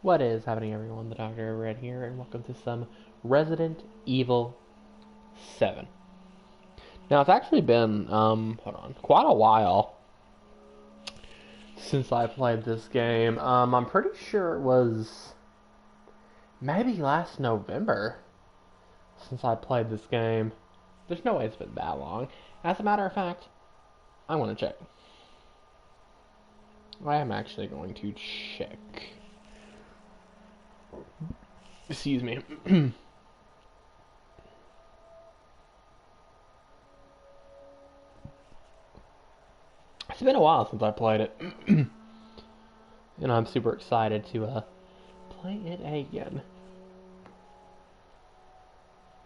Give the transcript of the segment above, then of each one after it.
What is happening, everyone? The Doctor Red here, and welcome to some Resident Evil 7. Now, it's actually been, quite a while since I played this game. I'm pretty sure it was maybe last November since I played this game. There's no way it's been that long. As a matter of fact, I want to check. I am actually going to check. Excuse me. It's been a while since I played it. And I'm super excited to play it again.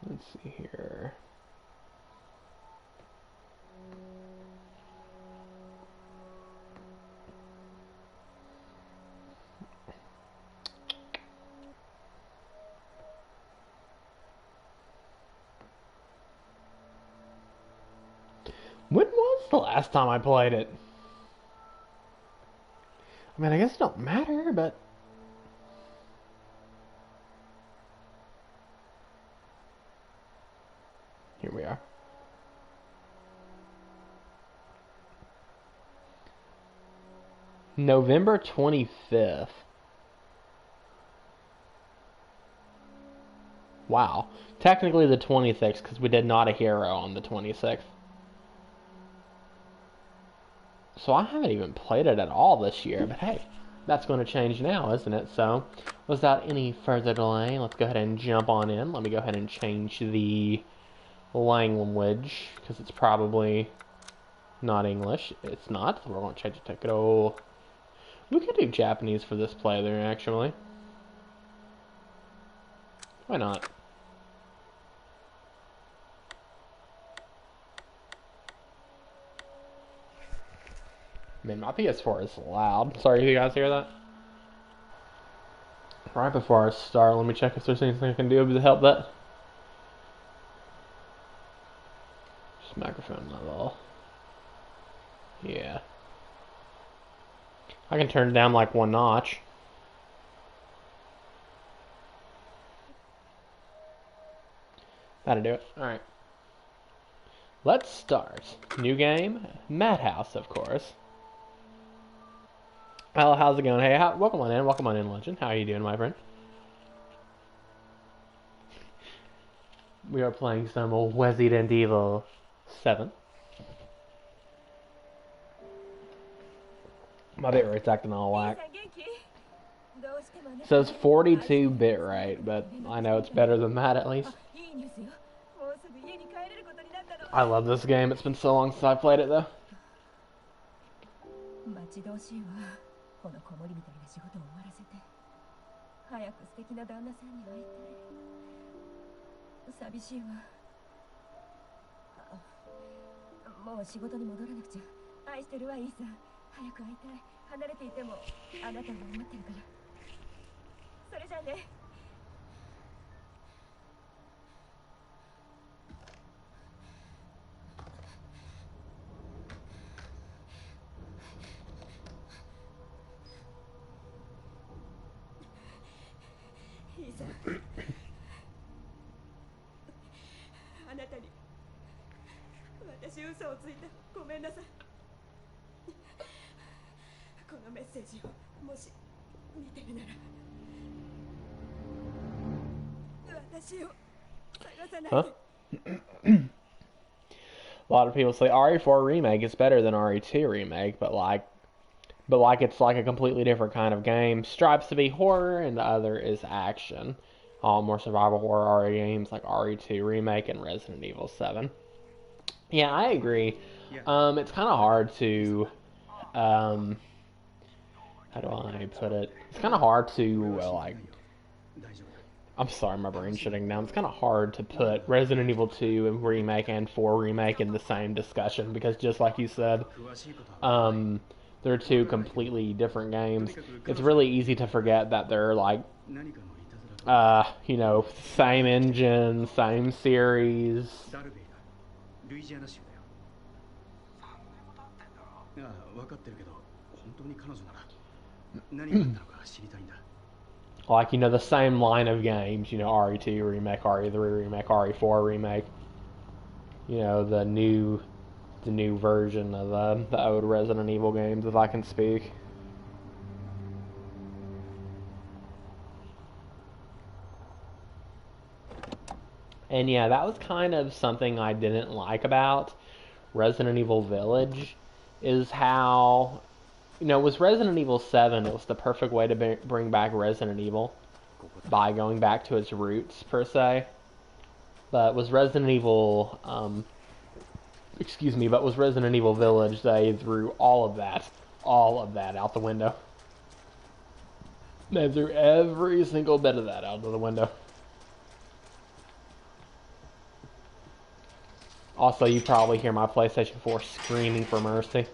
Let's see here. When was the last time I played it? I mean, I guess it don't matter, but... Here we are. November 25th. Wow. Technically the 26th, because we did Not a Hero on the 26th. So I haven't even played it at all this year, but hey, that's going to change now, isn't it? So, without any further delay, let's go ahead and jump on in. Let me go ahead and change the language, because it's probably not English. It's not, so we're going to change it to Kuro. We could do Japanese for this playthrough, actually. Why not? Man, my PS4 is loud. Sorry if you guys hear that. Right before I start, let me check if there's anything I can do to help that. Just microphone level. Yeah. I can turn it down like one notch. That'll do it. Alright. Let's start. New game. Madhouse, of course. Well, how's it going? Hey, welcome on in. Welcome on in, Legend. How are you doing, my friend? We are playing some Resident Evil 7. My bitrate's acting all whack. It says 42 bitrate, but I know it's better than that at least. I love this game. It's been so long since I played it though. Huh? A lot of people say RE4 remake is better than RE2 remake, but it's like a completely different kind of game. Stripes to be horror, and the other is action. All more survival horror RE games like RE2 remake and Resident Evil 7. Yeah, I agree. It's kind of hard to, how do I put it? It's kind of hard to I'm sorry, my brain's shutting down. It's kind of hard to put Resident Evil 2 and remake and 4 remake in the same discussion because, just like you said, they're two completely different games. It's really easy to forget that they're like, same engine, same series. Like, the same line of games, RE2 remake, RE3 remake, RE4 remake. The new version of the old Resident Evil games, if I can speak. And yeah, that was kind of something I didn't like about Resident Evil Village, is how, with Resident Evil 7, it was the perfect way to bring back Resident Evil by going back to its roots, per se. But was Resident Evil, but was Resident Evil Village, they threw all of that out the window. They threw every single bit of that out of the window. Also, you probably hear my PlayStation 4 screaming for mercy.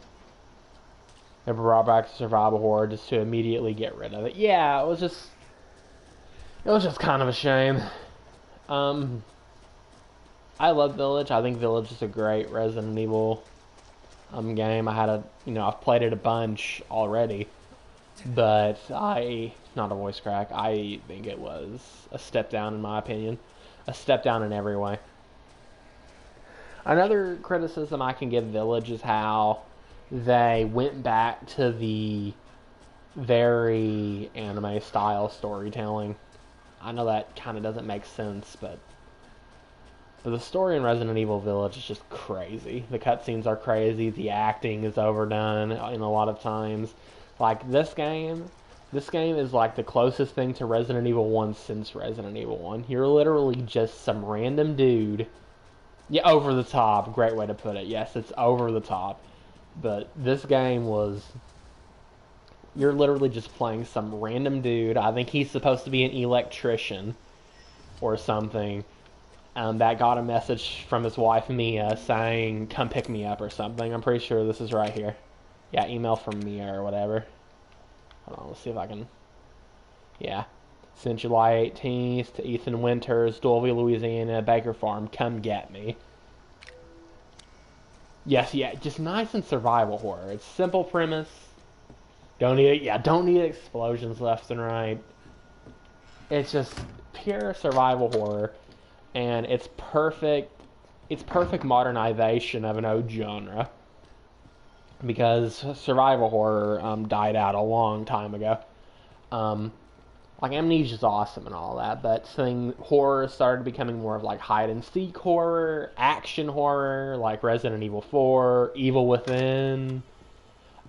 They brought back survival horror just to immediately get rid of it. Yeah, it was just kind of a shame. I love Village. I think Village is a great Resident Evil game. I've played it a bunch already, but not a voice crack. I think it was a step down in my opinion, a step down in every way. Another criticism I can give Village is how they went back to the very anime style storytelling. I know that kind of doesn't make sense, but the story in Resident Evil Village is just crazy. The cutscenes are crazy. The acting is overdone in a lot of times. Like this game is like the closest thing to Resident Evil 1 since Resident Evil 1. You're literally just some random dude. Yeah, over the top. Great way to put it. Yes, it's over the top. But this game was... You're literally just playing some random dude. I think he's supposed to be an electrician or something. That got a message from his wife, Mia, saying, come pick me up or something. I'm pretty sure this is right here. Yeah, email from Mia or whatever. Hold on, let's see if I can... Yeah. Since July 18th to Ethan Winters, Dolby, Louisiana, Baker Farm, come get me. Yes, yeah, just nice and survival horror. It's simple premise. Don't need explosions left and right. It's just pure survival horror, and it's perfect modernization of an old genre. Because survival horror died out a long time ago. Like, Amnesia's awesome and all that, but horror started becoming more of like hide-and-seek horror, action horror, like Resident Evil 4, Evil Within,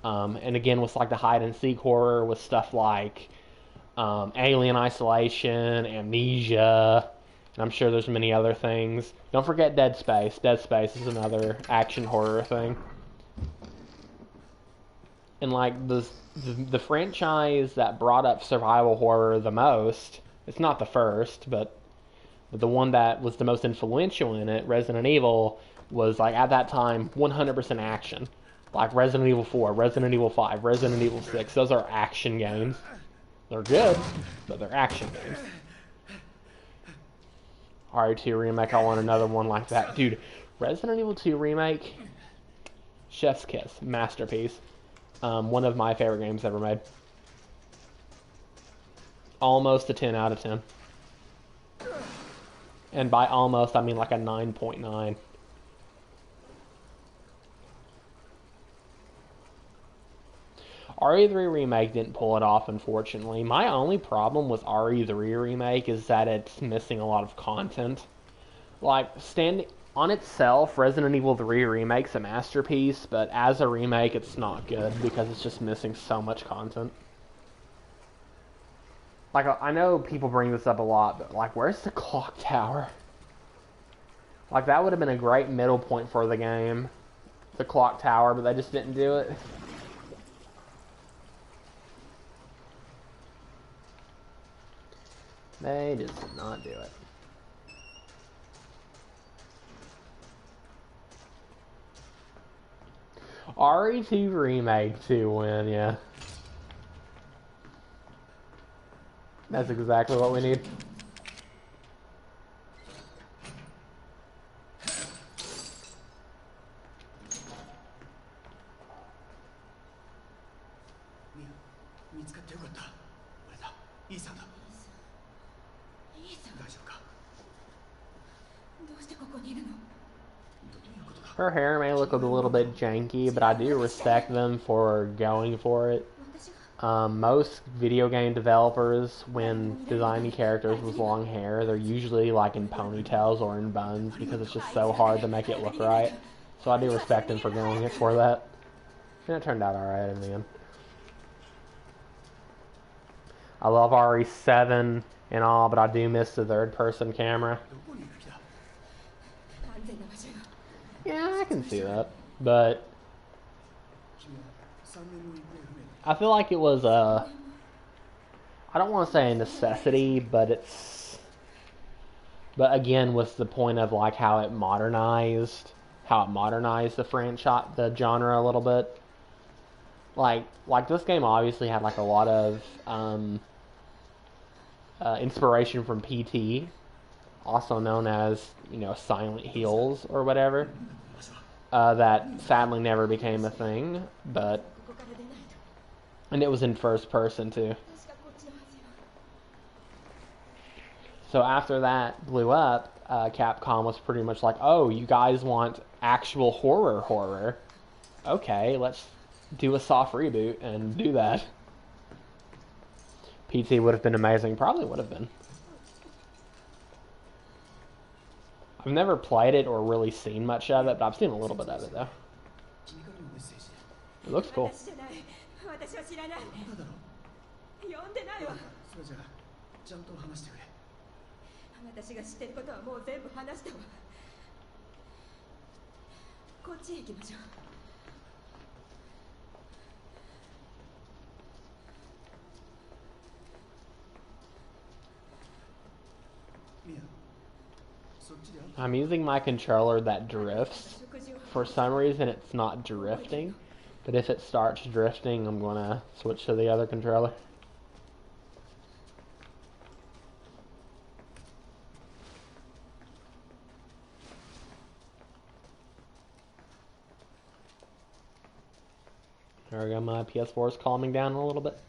and again with like the hide-and-seek horror with stuff like Alien Isolation, Amnesia, and I'm sure there's many other things. Don't forget Dead Space. Dead Space is another action horror thing. And like the franchise that brought up survival horror the most, it's not the first, but the one that was the most influential in it, Resident Evil, was like at that time 100% action. Like Resident Evil 4, Resident Evil 5, Resident Evil 6, those are action games. They're good, but they're action games. RE2 Remake, I want another one like that. Dude, Resident Evil 2 Remake, chef's kiss, masterpiece. One of my favorite games ever made. Almost a 10 out of 10. And by almost, I mean like a 9.9. RE3 Remake didn't pull it off, unfortunately. My only problem with RE3 Remake is that it's missing a lot of content. Like, on itself, Resident Evil 3 Remake's a masterpiece, but as a remake, it's not good because it's just missing so much content. Like, I know people bring this up a lot, but, like, where's the clock tower? Like, that would have been a great middle point for the game. The clock tower, but they just didn't do it. They just did not do it. RE2 Remake to win, yeah. That's exactly what we need. Her hair may look a little bit janky, but I do respect them for going for it. Most video game developers, when designing characters with long hair, they're usually like in ponytails or in buns because it's just so hard to make it look right. So I do respect them for going it for that. And it turned out alright in the end. I love RE7 and all, but I do miss the third-person camera. Yeah, I can see that. But I feel like it was a... I don't want to say a necessity, but it's... But again, was the point of like how it modernized the franchise, the genre a little bit. Like this game obviously had like a lot of inspiration from PT, also known as, you know, Silent Hills or whatever. That sadly never became a thing, and it was in first person too. So after that blew up, Capcom was pretty much like, oh, you guys want actual horror? Okay, let's do a soft reboot and do that. PT would have been amazing. Probably would have been. I've never played it or really seen much of it, but I've seen a little bit of it, though. It looks cool. I'm using my controller that drifts. For some reason it's not drifting, but if it starts drifting, I'm gonna switch to the other controller. There we go, my PS4 is calming down a little bit.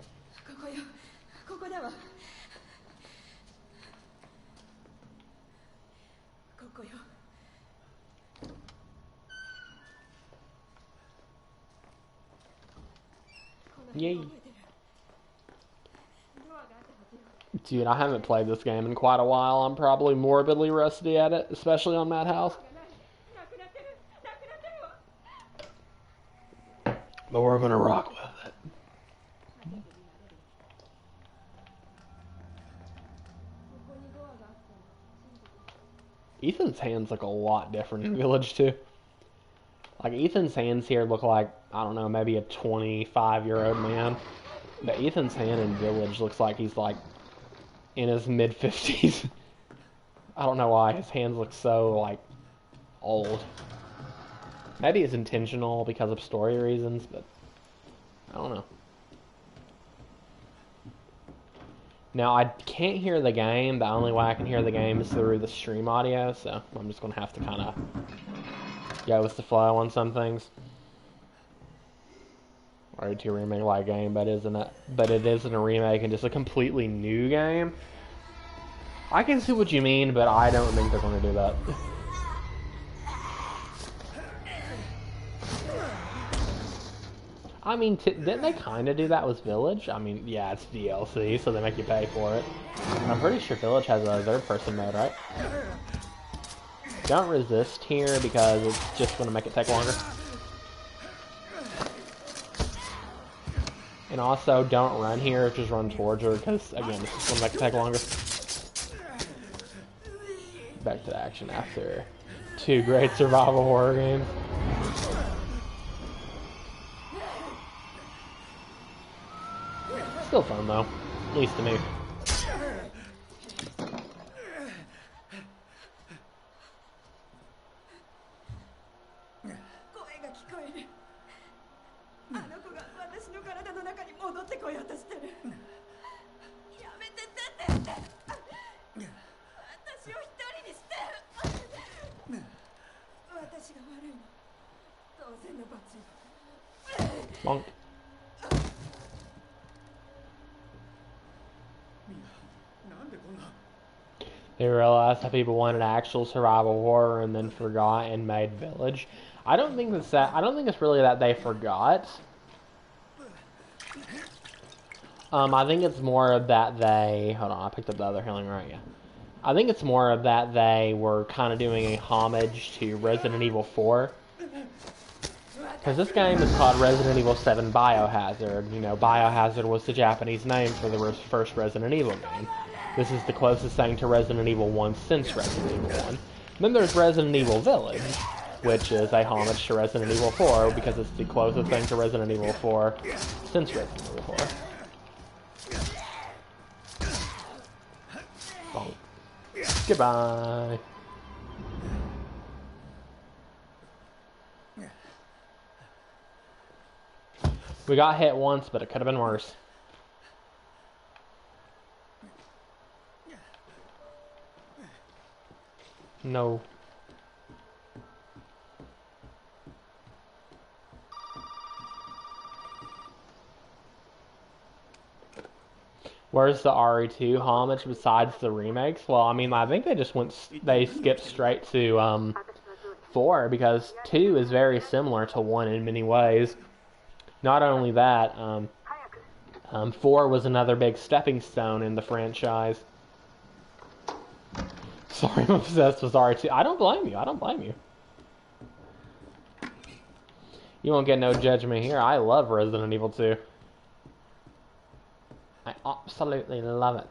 Yay. Dude, I haven't played this game in quite a while. I'm probably morbidly rusty at it, especially on Madhouse. But we're gonna rock with it. Ethan's hands look a lot different in Village too. Like, Ethan's hands here look like, I don't know, maybe a 25-year-old man. But Ethan's hand in Village looks like he's like in his mid-50s. I don't know why his hands look so like old. Maybe it's intentional because of story reasons, but I don't know. Now, I can't hear the game. The only way I can hear the game is through the stream audio, so I'm just going to have to kind of go with the flow on some things. RE2 remake like game, but it isn't a remake and just a completely new game. I can see what you mean, but I don't think they're going to do that. I mean, didn't they kind of do that with Village? I mean, yeah, it's DLC, so they make you pay for it. I'm pretty sure Village has a third-person mode, right? Don't resist here because it's just going to make it take longer. And also, don't run here, just run towards her, because, again, it's just going to make it take longer. Back to action after 2 great survival horror games. Still fun, though. At least to me. Bonk. They realized that people wanted actual survival horror and then forgot and made Village. I don't think that's that. I don't think it's really that they forgot. I think it's more of that they... Hold on, I picked up the other healing right, yeah. I think it's more of that they were kind of doing a homage to Resident Evil 4. Because this game is called Resident Evil 7 Biohazard. You know, Biohazard was the Japanese name for the first Resident Evil game. This is the closest thing to Resident Evil 1 since Resident Evil 1. Then there's Resident Evil Village, which is a homage to Resident Evil 4 because it's the closest thing to Resident Evil 4 since Resident Evil 4. Bonk. Goodbye. We got hit once, but it could have been worse. No. Where's the RE2 homage besides the remakes? Well, I mean, I think they skipped straight to 4 because 2 is very similar to 1 in many ways. Not only that, 4 was another big stepping stone in the franchise. Sorry, I'm obsessed with RE2. I don't blame you. I don't blame you. You won't get no judgment here. I love Resident Evil 2. I absolutely love it.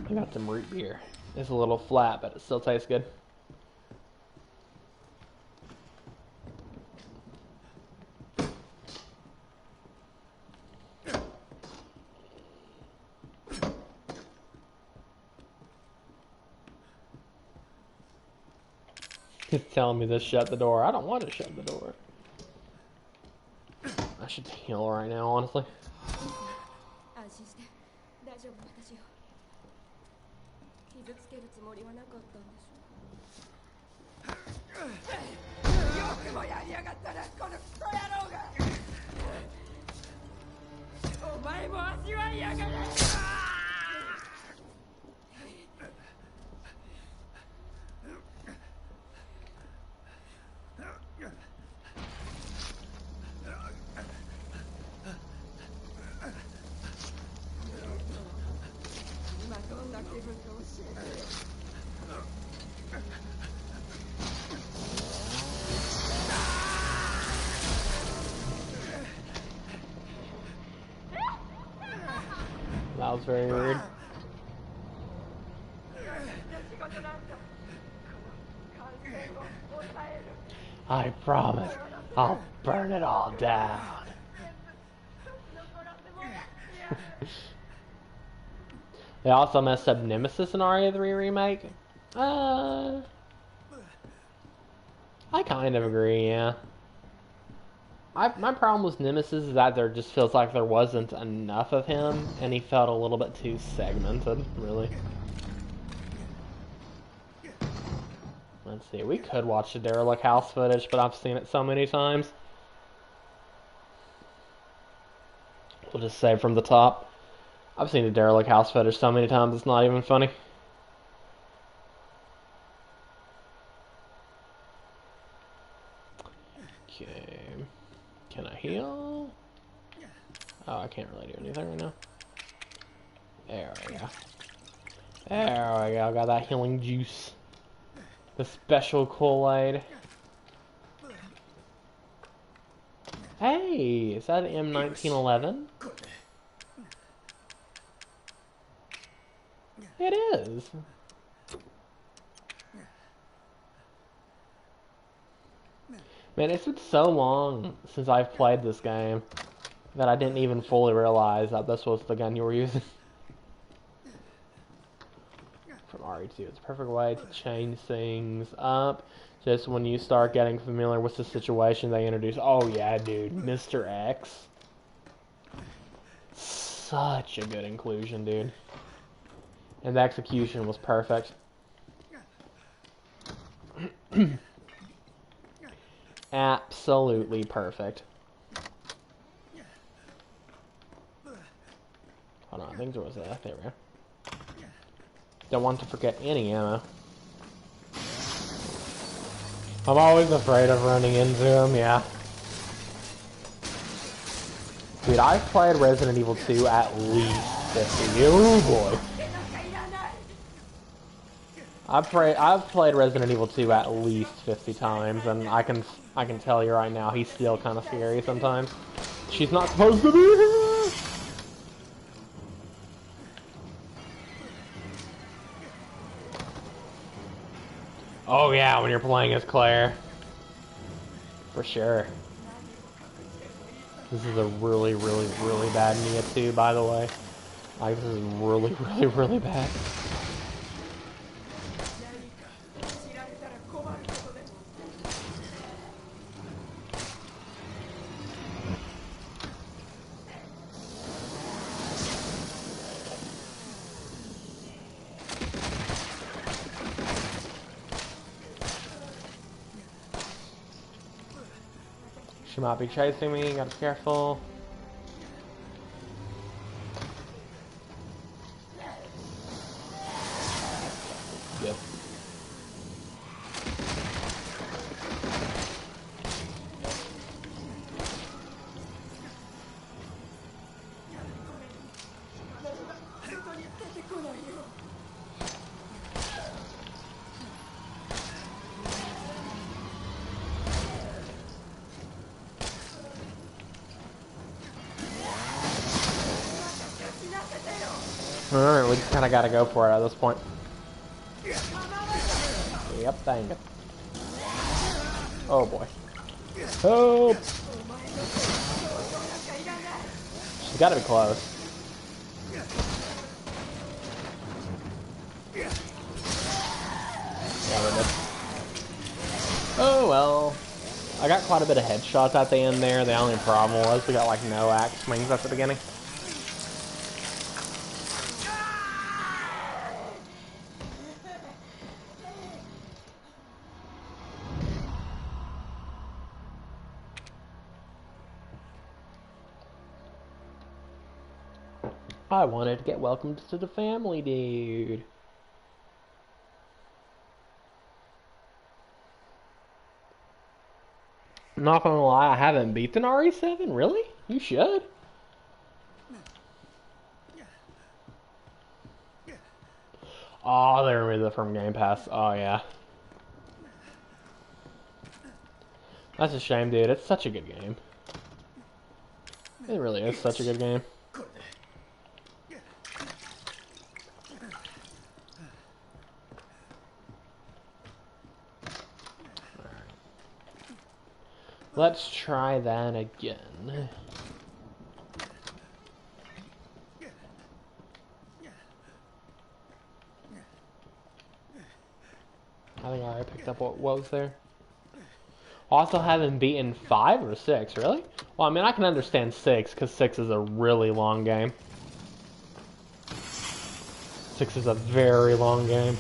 I got some root beer. It's a little flat, but it still tastes good. He's telling me to shut the door. I don't want to shut the door. I should heal right now, honestly. That was very weird. I promise, I'll burn it all down. They also messed up Nemesis in RE3 Remake. I kind of agree, yeah. My problem with Nemesis is that there just feels like there wasn't enough of him, and he felt a little bit too segmented, really. Let's see, we could watch the Derelict House footage, but I've seen it so many times. We'll just say from the top. I've seen the Derelict House footage so many times, it's not even funny. Okay. Can I heal? Oh, I can't really do anything right now. There we go. There we go, got that healing juice. The special Kool-Aid. Hey, is that an M1911? It is. Man, it's been so long since I've played this game that I didn't even fully realize that this was the gun you were using. From RE2, it's a perfect way to change things up. Just when you start getting familiar with the situation they introduce. Oh yeah, dude, Mr. X. Such a good inclusion, dude. And the execution was perfect. Absolutely perfect. Hold on, I think there was that. There we go. Don't want to forget any ammo. I'm always afraid of running into him, yeah. Dude, I've played Resident Evil 2 at least 50. Oh boy. I've played Resident Evil 2 at least 50 times, and I can tell you right now, he's still kind of scary sometimes. She's not supposed to be here! Oh yeah, when you're playing as Claire. For sure. This is a really, really, really bad Nia 2, by the way. Like, this is really, really, really bad. She might be chasing me, gotta be careful. Yep. Alright, we just kinda gotta go for it at this point. Yep, dang it. Oh boy. Help! She's gotta be close. Oh well. I got quite a bit of headshots at the end there. The only problem was we got like no axe swings at the beginning. I wanted to get welcomed to the family, dude. Not gonna lie, I haven't beaten RE7. Really? You should. Oh, they removed it from Game Pass. Oh, yeah. That's a shame, dude. It's such a good game. It really is such a good game. Let's try that again. I think I already picked up what was there. Also haven't beaten 5 or 6, really? Well, I mean, I can understand 6, because 6 is a really long game. 6 is a very long game.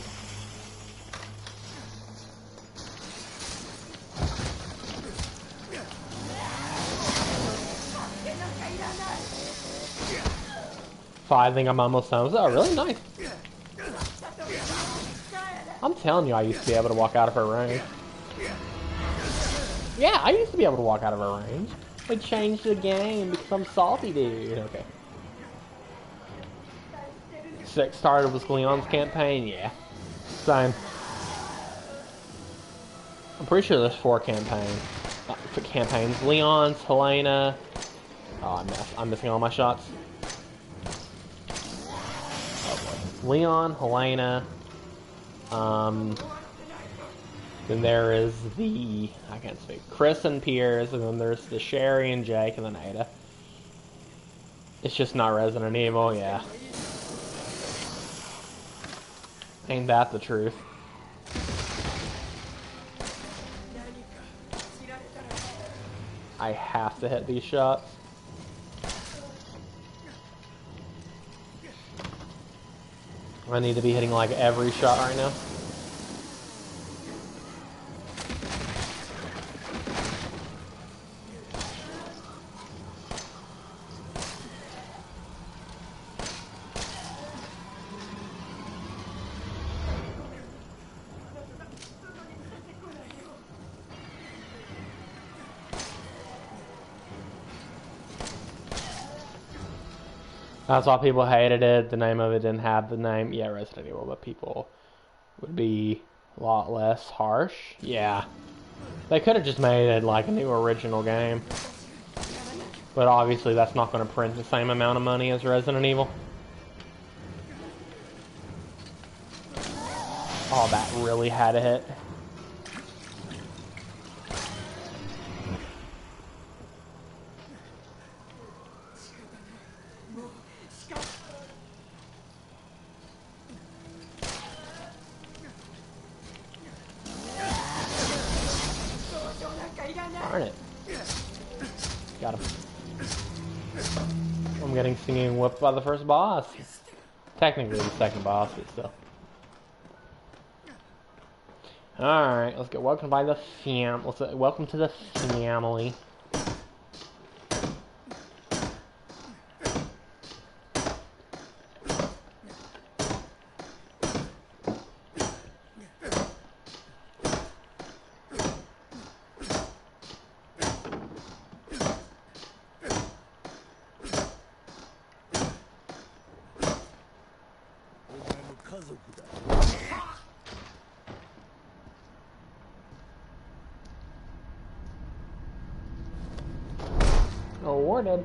I think I'm almost done. Oh, really? Nice. I'm telling you, I used to be able to walk out of her range. Yeah, I used to be able to walk out of her range. We changed the game because I'm salty, dude. Okay. 6 started with Leon's campaign? Yeah. Same. I'm pretty sure there's 4 campaigns. Leon's, Helena. Oh, I'm missing all my shots. Leon, Helena, then there is the, I can't speak, Chris and Piers, and then there's the Sherry and Jake, and then Ada. It's just not Resident Evil, yeah. Ain't that the truth? I have to hit these shots. I need to be hitting like every shot right now. That's why people hated it. The name of it didn't have the name. Yeah, Resident Evil, but people would be a lot less harsh. Yeah. They could have just made it like a new original game. But obviously that's not going to print the same amount of money as Resident Evil. Oh, that really had a hit. Darn it. Got him. I'm getting singing whooped by the first boss. Technically the second boss, but still. Alright, let's get welcome by the welcome to the family. Awarded.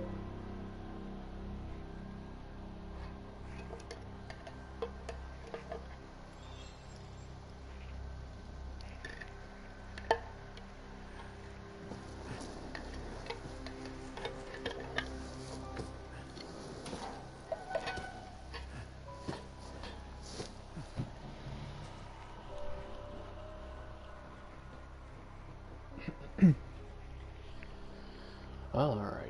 All right.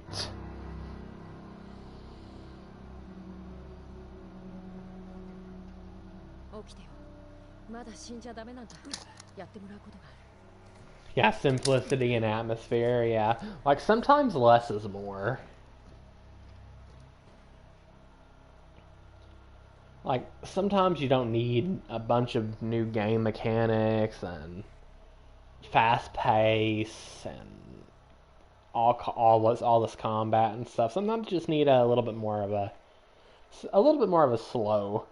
Yeah, simplicity and atmosphere, yeah. Like, sometimes less is more. Like, sometimes you don't need a bunch of new game mechanics and fast pace and all this combat and stuff. Sometimes you just need a little bit more of a slow,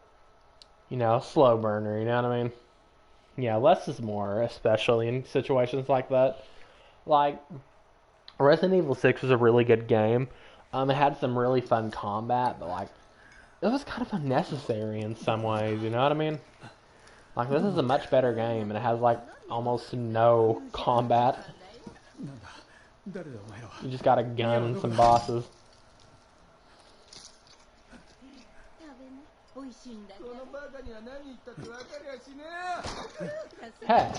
slow burner, you know what I mean? Yeah, less is more, especially in situations like that. Like, Resident Evil 6 was a really good game. It had some really fun combat, but, like, it was kind of unnecessary in some ways, you know what I mean? Like, this is a much better game, and it has, like, almost no combat. You just got a gun and some bosses. Hey.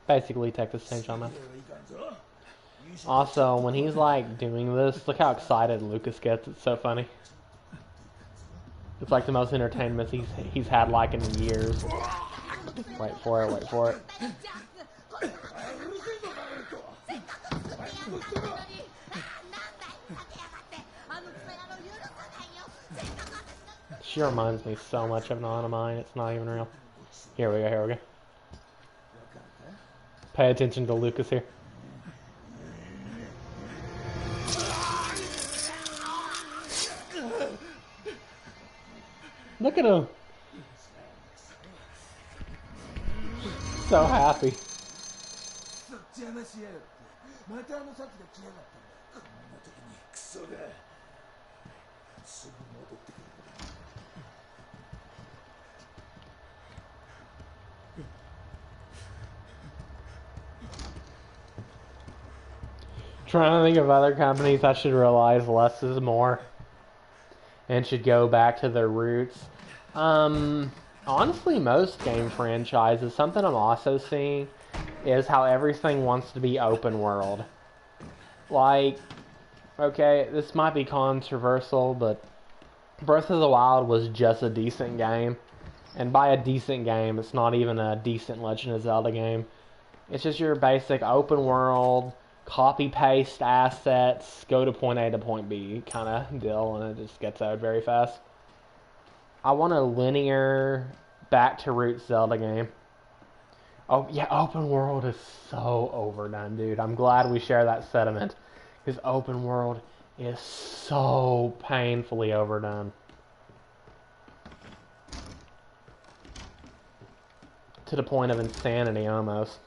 Basically Texas Chainsaw Man. Also, when he's like doing this, look how excited Lucas gets. It's so funny. It's like the most entertainment he's had like in years. Wait for it, wait for it. She reminds me so much of Nana Mine, it's not even real. Here we go, here we go. Pay attention to Lucas here. Look at him. So happy. Trying to think of other companies I should realize less is more and should go back to their roots. Honestly, most game franchises, something I'm also seeing is how everything wants to be open world. Like, okay, this might be controversial, but Breath of the Wild was just a decent game. And by a decent game, it's not even a decent Legend of Zelda game. It's just your basic open world, copy-paste assets, go to point A to point B kind of deal, and it just gets out very fast. I want a linear, back-to-roots Zelda game. Oh, yeah, open world is so overdone, dude. I'm glad we share that sentiment. Because open world is so painfully overdone. To the point of insanity, almost.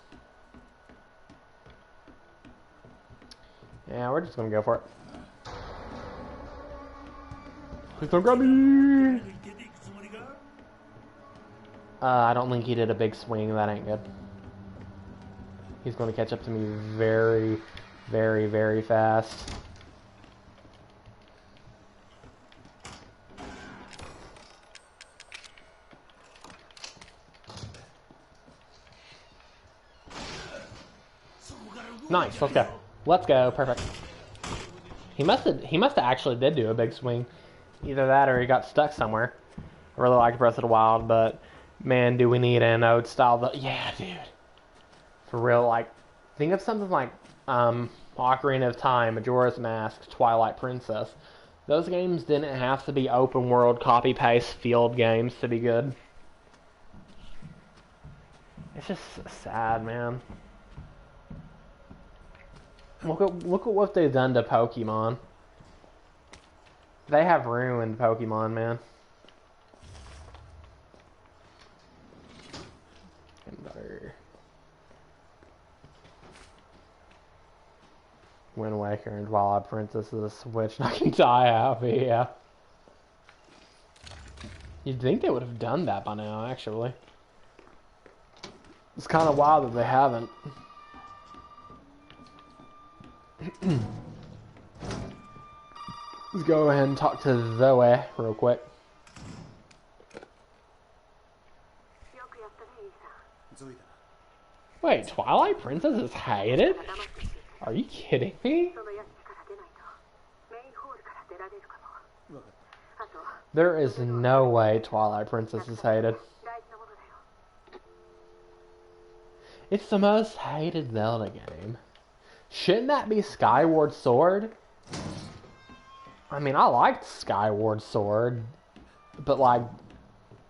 Yeah, we're just gonna go for it. Please don't grab me! I don't think he did a big swing. That ain't good. He's gonna catch up to me very, very, very fast. Nice, let's go. Let's go, perfect. He must have actually did do a big swing. Either that or he got stuck somewhere. I really liked Breath of the Wild, but man, do we need an ode style yeah, dude. For real, like, think of something like Ocarina of Time, Majora's Mask, Twilight Princess. Those games didn't have to be open world, copy-paste field games to be good. It's just sad, man. Look at what they've done to Pokemon. They have ruined Pokemon, man. Wind Waker and Twilight Princess is a Switch knocking die out, yeah. You'd think they would have done that by now, actually. It's kind of wild that they haven't. Let's go ahead and talk to Zoe real quick. Wait, Twilight Princess is hated? Are you kidding me? There is no way Twilight Princess is hated. It's the most hated Zelda game. Shouldn't that be Skyward Sword? I mean, I liked Skyward Sword, but like,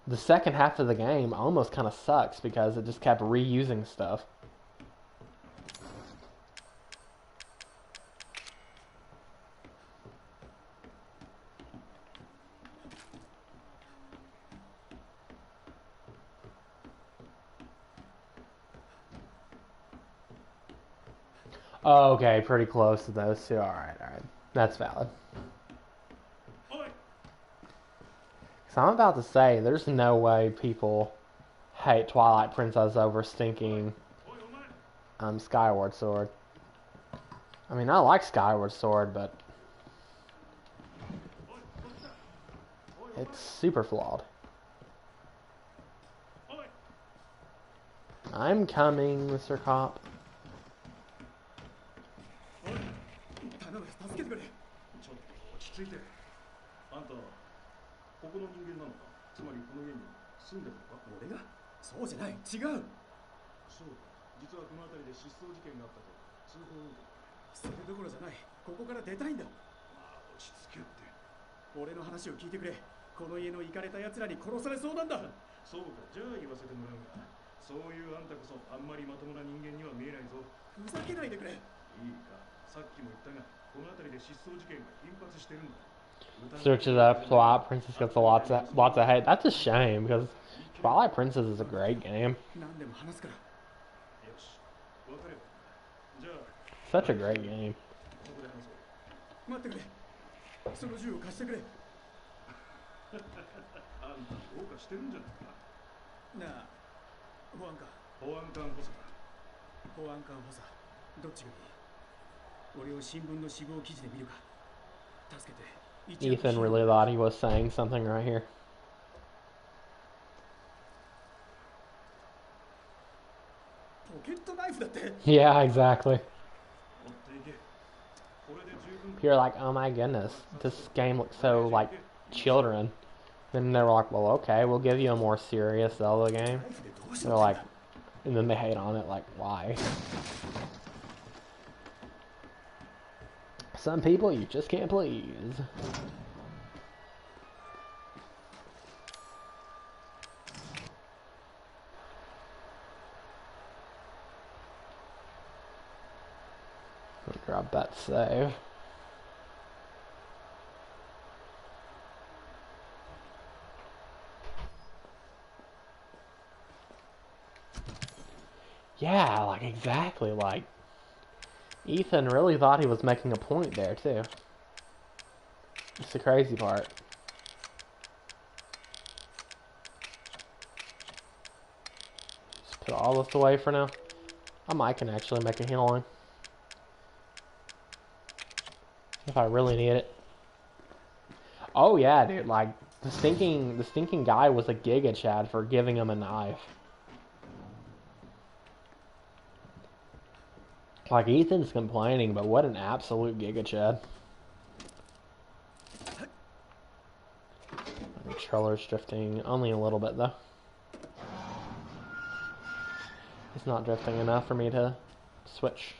the second half of the game almost kind of sucks because it just kept reusing stuff. Okay, pretty close to those two. Alright. That's valid. So I'm about to say, there's no way people hate Twilight Princess over stinking Skyward Sword. I mean, I like Skyward Sword, but it's super flawed. I'm coming, Mr. Cop. Search it up. Twilight Princess gets lots of hate. That's a shame because Twilight Princess is a great game. Such a great game. Ethan really thought he was saying something right here. Yeah, exactly. You're like, oh my goodness, this game looks so like children. Then they were like, well, okay, we'll give you a more serious Zelda game. They're like, and then they hate on it, like, why? Some people you just can't please. Grab that save. Yeah, like exactly, like Ethan really thought he was making a point there too. It's the crazy part. Just put all this away for now. I can actually make a healing if I really need it. Oh yeah, dude, like the stinking guy was a Giga Chad for giving him a knife. Like Ethan's complaining, but what an absolute Giga Chad. The controller's drifting only a little bit though. It's not drifting enough for me to switch.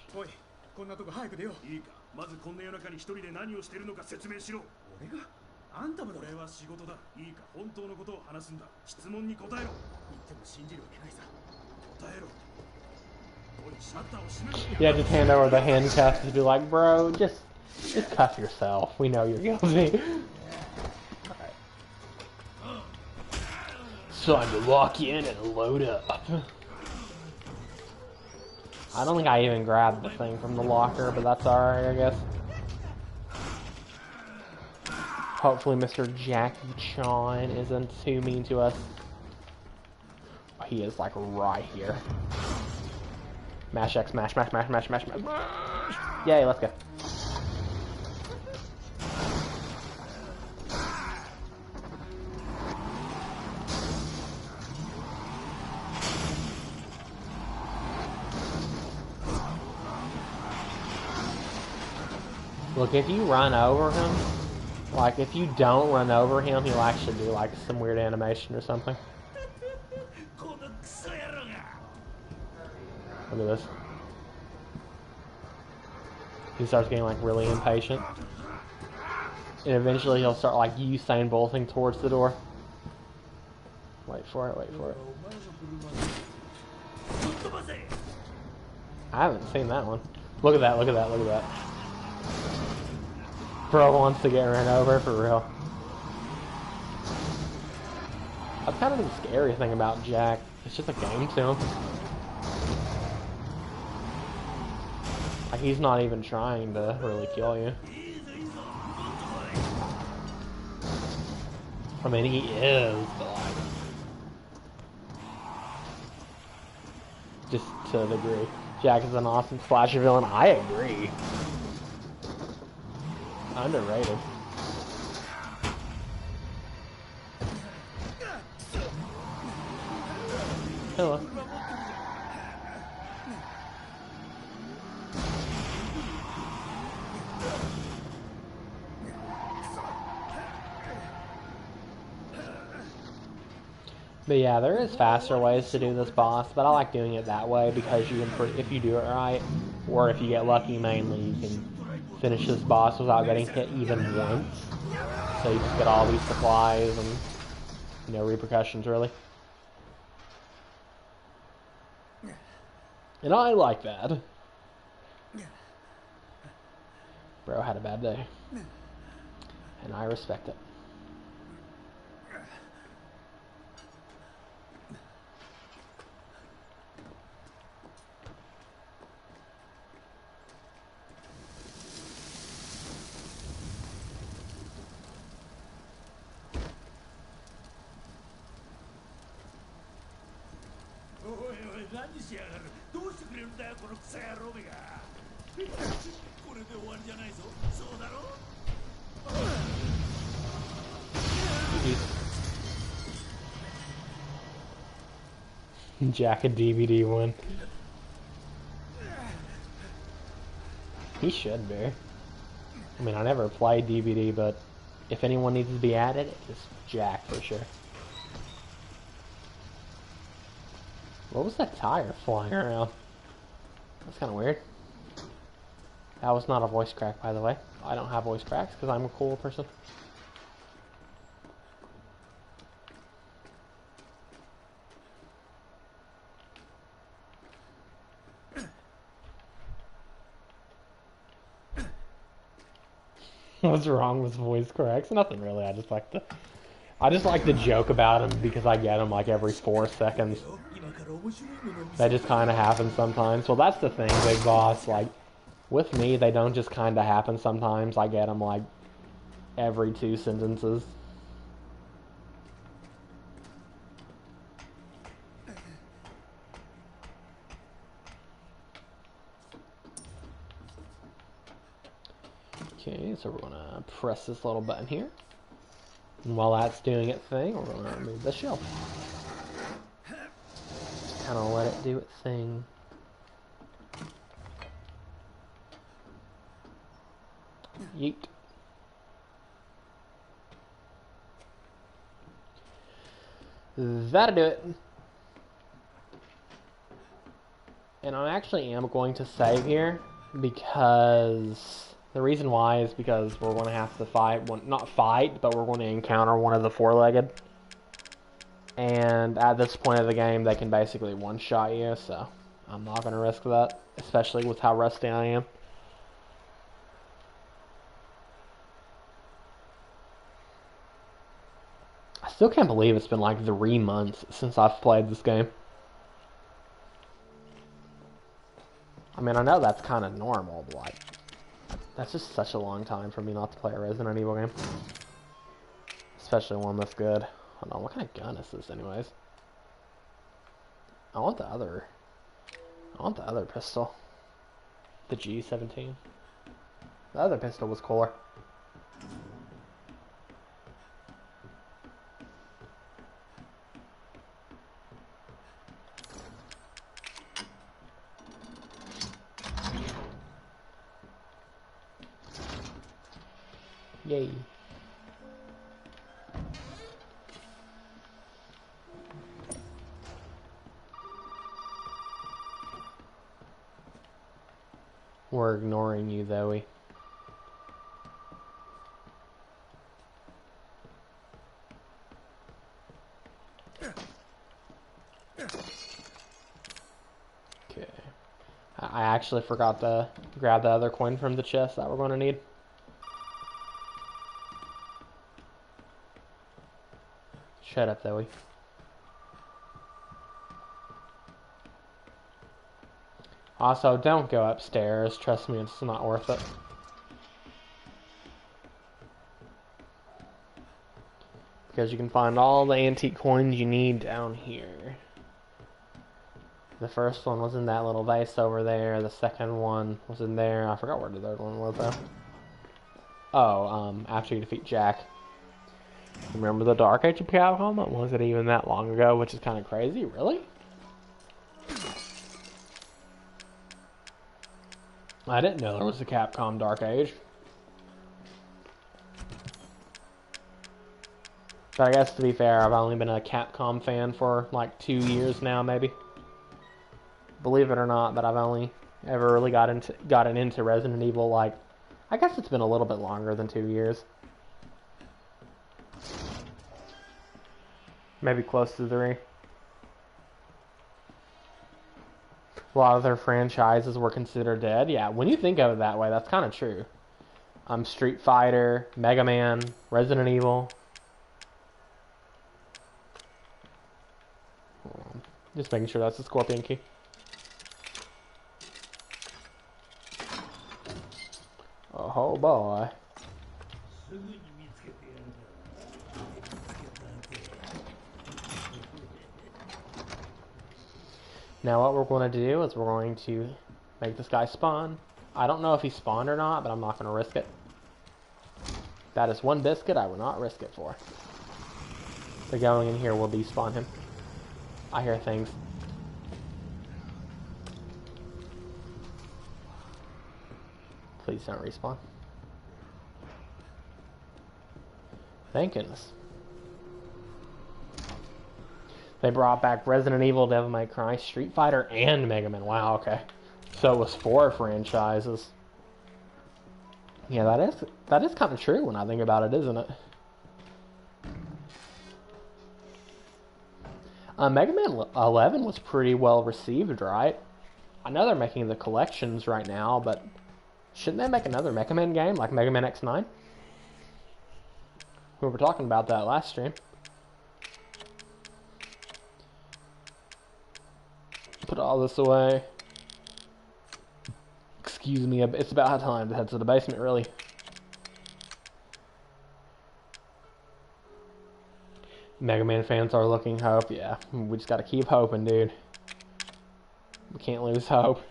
Yeah, just hand over the handcuffs and be like, bro, just cuff yourself. We know you're guilty. Alright. It's time to lock you in and load up. I don't think I even grabbed the thing from the locker, but that's alright, I guess. Hopefully Mr. Jackie Chan isn't too mean to us. He is, like, right here. Mash X, mash. Yay, let's go. Look, if you run over him, like, if you don't run over him, he'll actually do, like, some weird animation or something. Look at this. He starts getting, like, really impatient. And eventually he'll start, like, Usain bolting towards the door. Wait for it. I haven't seen that one. Look at that. Bro wants to get ran over, for real. That's kind of the scary thing about Jack. It's just a game to him. Like, he's not even trying to really kill you. I mean, he is, but like, just to a degree. Jack is an awesome slasher villain. I agree. Underrated. Hello. But yeah, there is faster ways to do this boss, but I like doing it that way because you can, if you do it right, or if you get lucky mainly, you can finish this boss without getting hit even once. So you just get all these supplies and no repercussions really. And I like that. Bro had a bad day. And I respect it. Jack a DVD one. He should be. I mean, I never played DVD, but if anyone needs to be added, it's Jack for sure. What was that tire flying around? That's kind of weird. That was not a voice crack, by the way. I don't have voice cracks because I'm a cool person. What's wrong with voice cracks? Nothing really. I just like to joke about them because I get them like every 4 seconds. They just kind of happen sometimes. Well, that's the thing, Big Boss. Like, with me, they don't just kind of happen sometimes. I get them like every 2 sentences. Okay, so we're gonna press this little button here. And while that's doing its thing, we're gonna remove the shelf. Kind of let it do its thing. Yeet. That'll do it. And I actually am going to save here because the reason why is because we're going to have to fight, not fight, but we're going to encounter one of the 4-legged. And at this point of the game, they can basically one-shot you, so I'm not going to risk that, especially with how rusty I am. I still can't believe it's been like 3 months since I've played this game. I mean, I know that's kind of normal, but like, that's just such a long time for me not to play a Resident Evil game. Especially one that's good. Hold on, what kind of gun is this anyways? I want the other pistol. The G17. The other pistol was cooler. Yay. We're ignoring you, Zoe. Okay. I actually forgot to grab the other coin from the chest that we're going to need. Shut up, Zoe. Also, don't go upstairs. Trust me, it's not worth it. Because you can find all the antique coins you need down here. The first one was in that little vase over there. The second one was in there. I forgot where the third one was, though. Oh, after you defeat Jack. Remember the Dark Age of Capcom? It wasn't even that long ago, which is kind of crazy. Really? I didn't know there was a Capcom Dark Age. But I guess to be fair, I've only been a Capcom fan for like 2 years now, maybe. Believe it or not, that I've only ever really gotten into Resident Evil, like, I guess it's been a little bit longer than 2 years. Maybe close to 3. A lot of their franchises were considered dead. Yeah, when you think of it that way, that's kind of true. Street Fighter, Mega Man, Resident Evil. Just making sure that's the Scorpion key. Oh boy. Now what we're going to do is we're going to make this guy spawn. I don't know if he spawned or not, but I'm not going to risk it. That is one biscuit I will not risk it for. So going in here will despawn him. I hear things. Please don't respawn. Thank goodness. They brought back Resident Evil, Devil May Cry, Street Fighter, and Mega Man. Wow, okay. So it was 4 franchises. Yeah, that is kind of true when I think about it, isn't it? Mega Man 11 was pretty well received, right? I know they're making the collections right now, but shouldn't they make another Mega Man game like Mega Man X9? We were talking about that last stream. Put all this away. Excuse me, it's about time to head to the basement, really. Mega Man fans are looking hope. Yeah, we just gotta keep hoping, dude. We can't lose hope.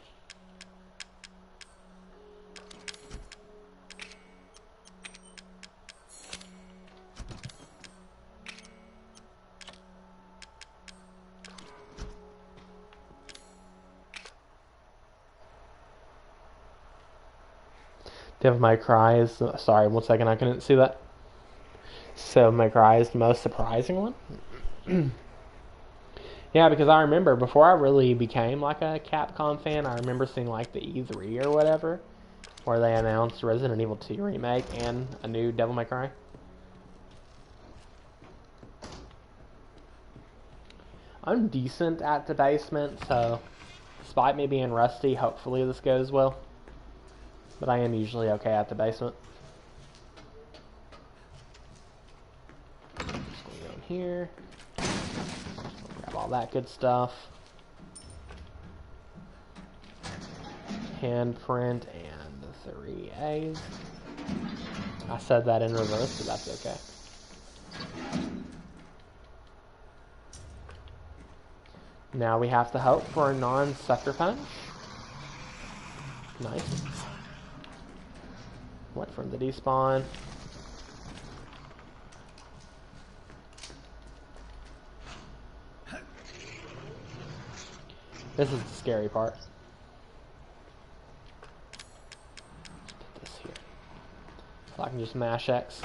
Devil May Cry is... sorry, 1 second, I couldn't see that. So May Cry is the most surprising one? Yeah, because I remember before I really became like a Capcom fan, I remember seeing like the E3 or whatever, where they announced Resident Evil 2 Remake and a new Devil May Cry. I'm decent at the basement, so despite me being rusty, hopefully this goes well. But I am usually okay at the basement. Just gonna go in here. Grab all that good stuff. Handprint and the 3 A's. I said that in reverse, but that's okay. Now we have to hope for a non-sucker punch. Nice. Went from the despawn. This is the scary part. Put this here. So I can just mash X.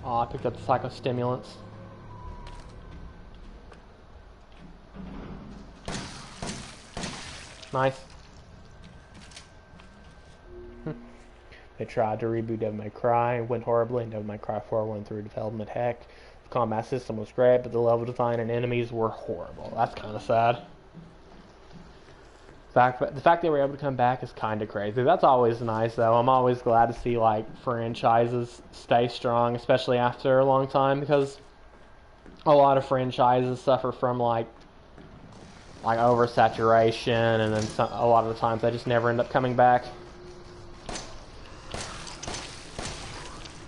Oh, I picked up the psychostimulants. Nice. They tried to reboot Devil May Cry and went horribly, and Devil May Cry 4 went through development heck. The combat system was great, but the level design and enemies were horrible. That's kind of sad. The fact they were able to come back is kind of crazy. That's always nice, though. I'm always glad to see like franchises stay strong, especially after a long time, because a lot of franchises suffer from like oversaturation, and then a lot of the times they just never end up coming back.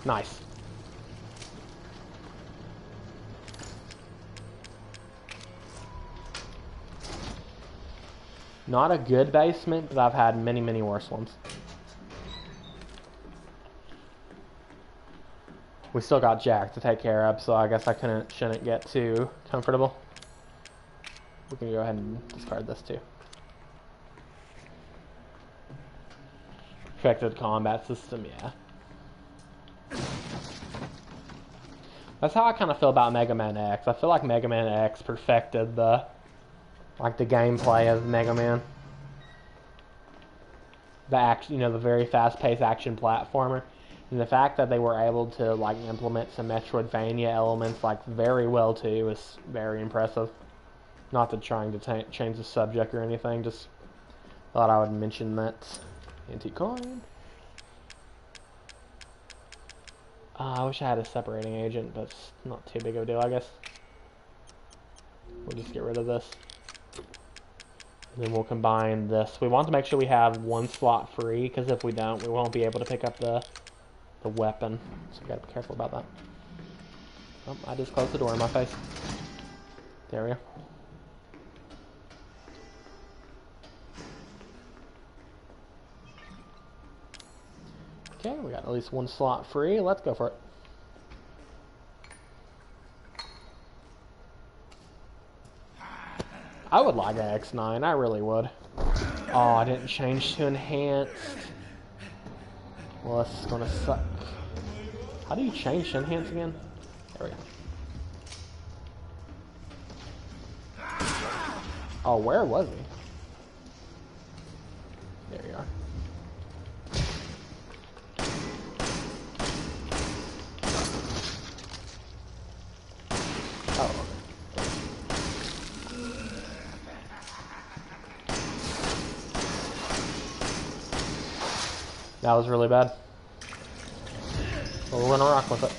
Nice. Not a good basement, but I've had many, many worse ones. We still got Jack to take care of, so I guess I shouldn't get too comfortable. We can go ahead and discard this too. Perfected combat system, yeah. That's how I kind of feel about Mega Man X. I feel like Mega Man X perfected the gameplay of Mega Man. The very fast-paced action platformer, and the fact that they were able to like implement some Metroidvania elements like very well too is very impressive. Not that trying to change the subject or anything, just thought I would mention that. Antique coin. I wish I had a separating agent, but it's not too big of a deal, I guess. We'll just get rid of this. And then we'll combine this. We want to make sure we have 1 slot free, because if we don't, we won't be able to pick up the weapon. So we gotta be careful about that. Oh, I just closed the door in my face. There we go. Okay, we got at least 1 slot free. Let's go for it. I would like an X9, I really would. Oh, I didn't change to enhanced. Well, this is gonna suck. How do you change to enhanced again? There we go. Oh, where was he? There you are. Oh. That was really bad. But we're gonna rock with it.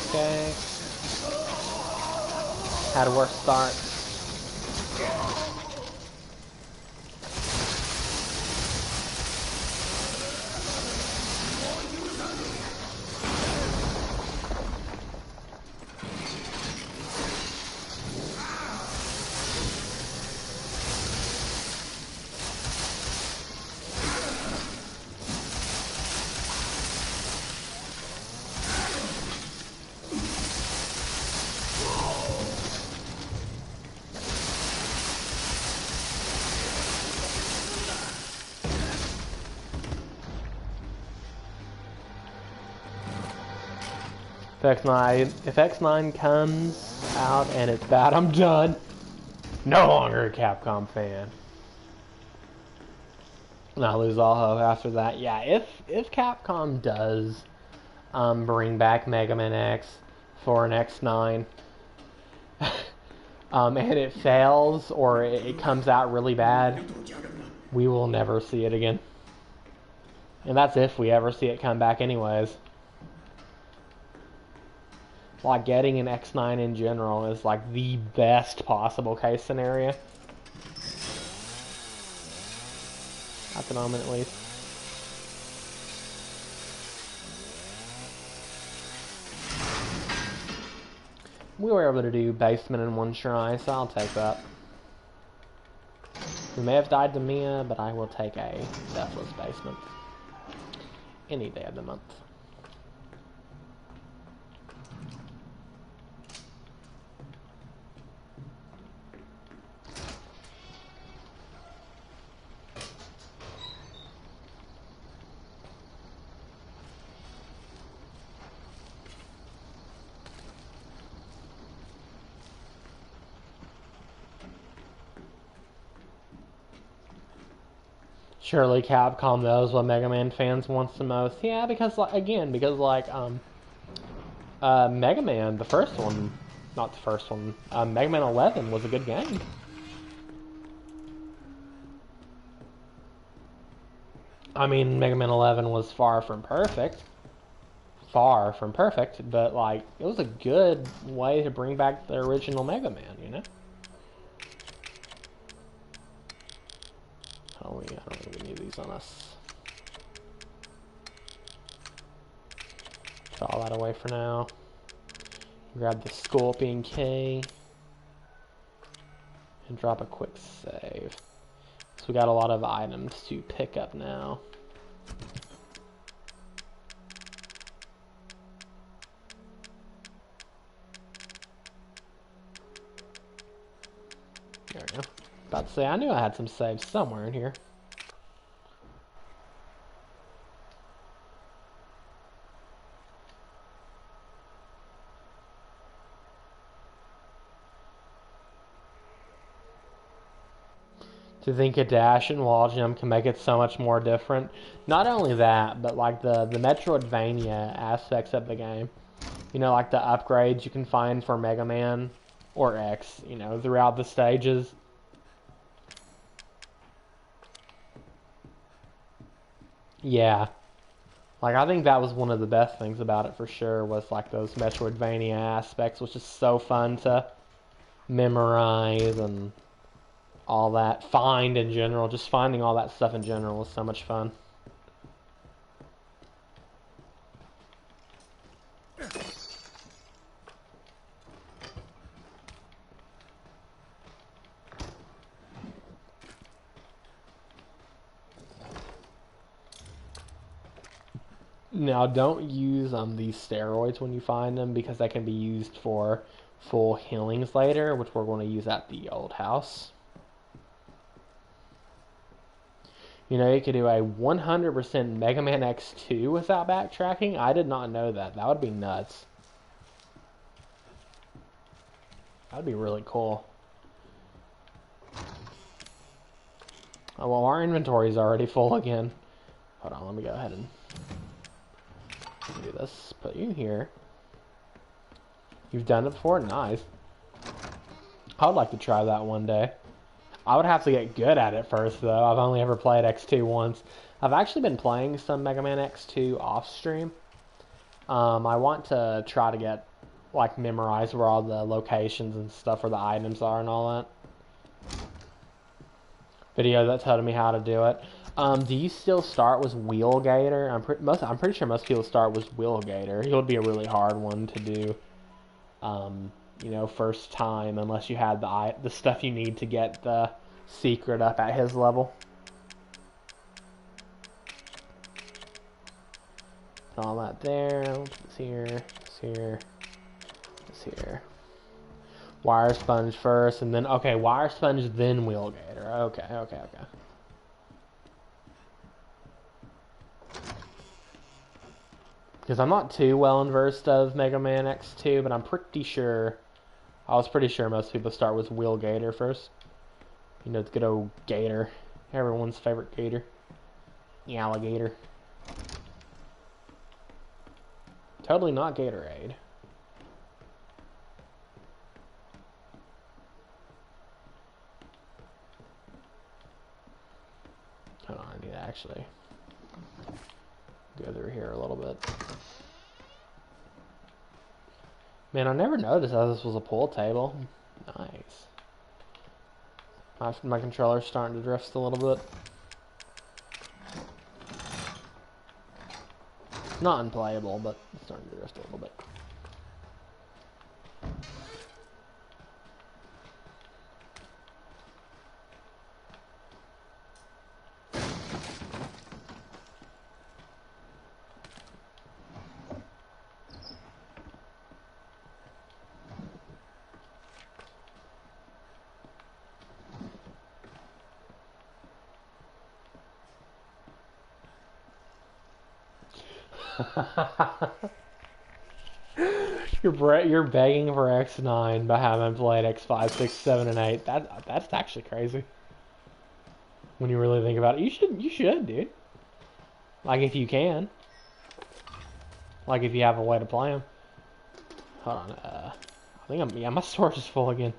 Okay. Had a worse start. If X9 comes out and it's bad, I'm done. No longer a Capcom fan. And I lose all hope after that. Yeah, if Capcom does bring back Mega Man X for an X9, and it fails or it comes out really bad, we will never see it again. And that's if we ever see it come back anyways. Like, getting an X9 in general is like the best possible case scenario. At the moment, at least. We were able to do basement in one try, so I'll take that. We may have died to Mia, but I will take a deathless basement. Any day of the month. Surely Capcom knows what Mega Man fans wants the most. Yeah, because Mega Man, the first one, not the first one, Mega Man 11 was a good game. I mean, Mega Man 11 was far from perfect. Far from perfect, but like, it was a good way to bring back the original Mega Man, you know? I don't think we need these on us. Throw that away for now. Grab the Scorpion Key. And drop a quick save. So we got a lot of items to pick up now. There we go. About to say, I knew I had some saves somewhere in here. To think a dash and wall jump can make it so much more different. Not only that, but like the Metroidvania aspects of the game. You know, like the upgrades you can find for Mega Man or X, you know, throughout the stages. Yeah. Like, I think that was one of the best things about it for sure, was like those Metroidvania aspects, which is so fun to memorize and all that. Find in general, just finding all that stuff in general was so much fun. Now, don't use these steroids when you find them because they can be used for full healings later, which we're going to use at the old house. You know, you could do a 100% Mega Man X2 without backtracking. I did not know that. That would be nuts. That'd be really cool. Oh, well, our inventory is already full again. Hold on, let me go ahead and do this. Put you here. You've done it before? Nice. I would like to try that one day. I would have to get good at it first, though. I've only ever played X2 once. I've actually been playing some Mega Man X2 off stream. I want to try to get, like, memorize where all the locations and stuff, where the items are and all that. Video that told me how to do it. Do you still start with Wheel Gator? I'm pretty sure most people start with Wheel Gator. It would be a really hard one to do. You know, first time, unless you had the stuff you need to get the secret up at his level. Put all that there. This here, this here, this here. Wire Sponge first, and then, okay, Wire Sponge, then Wheel Gator. Okay. Because I'm not too well versed of Mega Man X2, but I was pretty sure most people start with Wheel Gator first. You know, the good old gator. Everyone's favorite gator. The alligator. Totally not Gatorade. Hold on, I need to actually go through here a little bit. Man, I never noticed how this was a pool table. Nice. My controller's starting to drift a little bit. It's not unplayable, but it's starting to drift a little bit. You're begging for X9 but haven't played X5, 6, 7, and 8. That's actually crazy. When you really think about it, you should, dude. Like if you can. Like if you have a way to play them. Hold on. I think my storage is full again.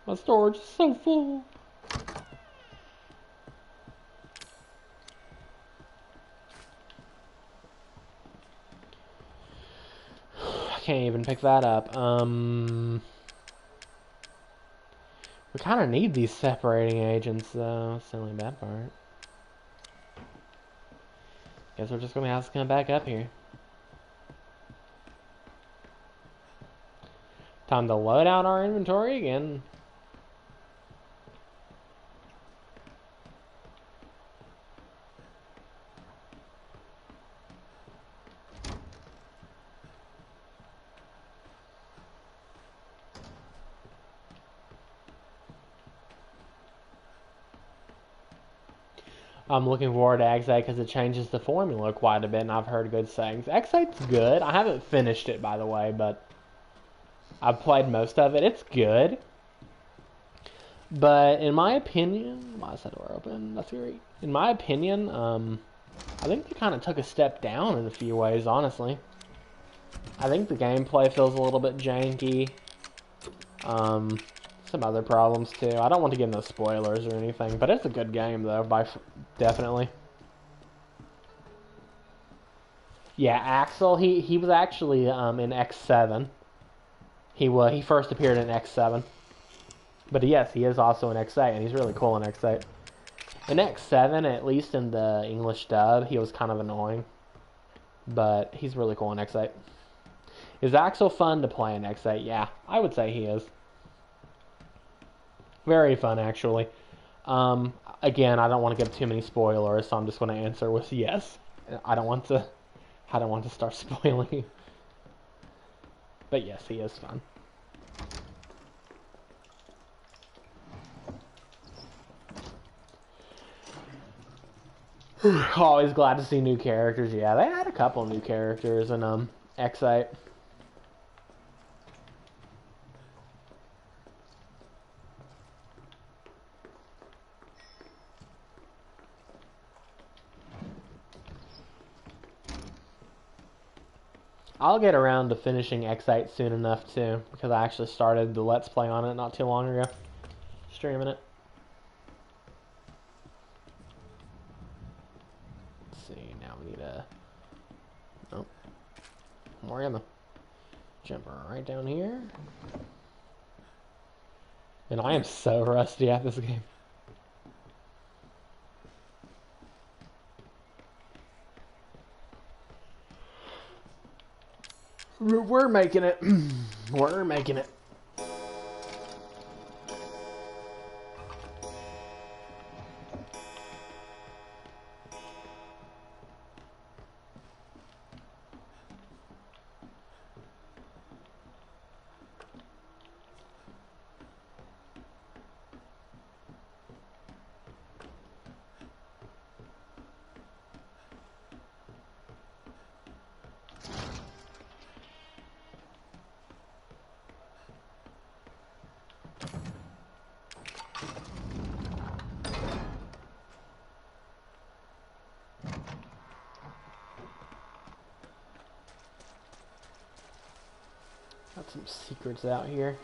My storage is so full. Can't even pick that up. We kind of need these separating agents, though. That's the only bad part. Guess we're just gonna have to come back up here. Time to load out our inventory again. I'm looking forward to X8 because it changes the formula quite a bit, and I've heard good sayings. X8's good. I haven't finished it, by the way, but I've played most of it. It's good. But in my opinion, why is that door open? That's great. In my opinion, I think they kind of took a step down in a few ways, honestly. I think the gameplay feels a little bit janky. Some other problems too. I don't want to give no spoilers or anything, but it's a good game though, definitely. Yeah, Axel, he was actually in X7. He first appeared in X7. But yes, he is also in X8, and he's really cool in X8. In X7, at least in the English dub, he was kind of annoying. But he's really cool in X8. Is Axel fun to play in X8? Yeah, I would say he is. Very fun, actually. Again, I don't want to give too many spoilers, so I'm just going to answer with yes. I don't want to start spoiling. But yes, he is fun. Always glad to see new characters. Yeah, they had a couple new characters in X8. I'll get around to finishing X8 soon enough too, because I actually started the Let's Play on it not too long ago, streaming it. Let's see, now we need a... Nope. More ammo. Jump right down here. And I am so rusty at this game. We're making it. We're making it. Got some secrets out here.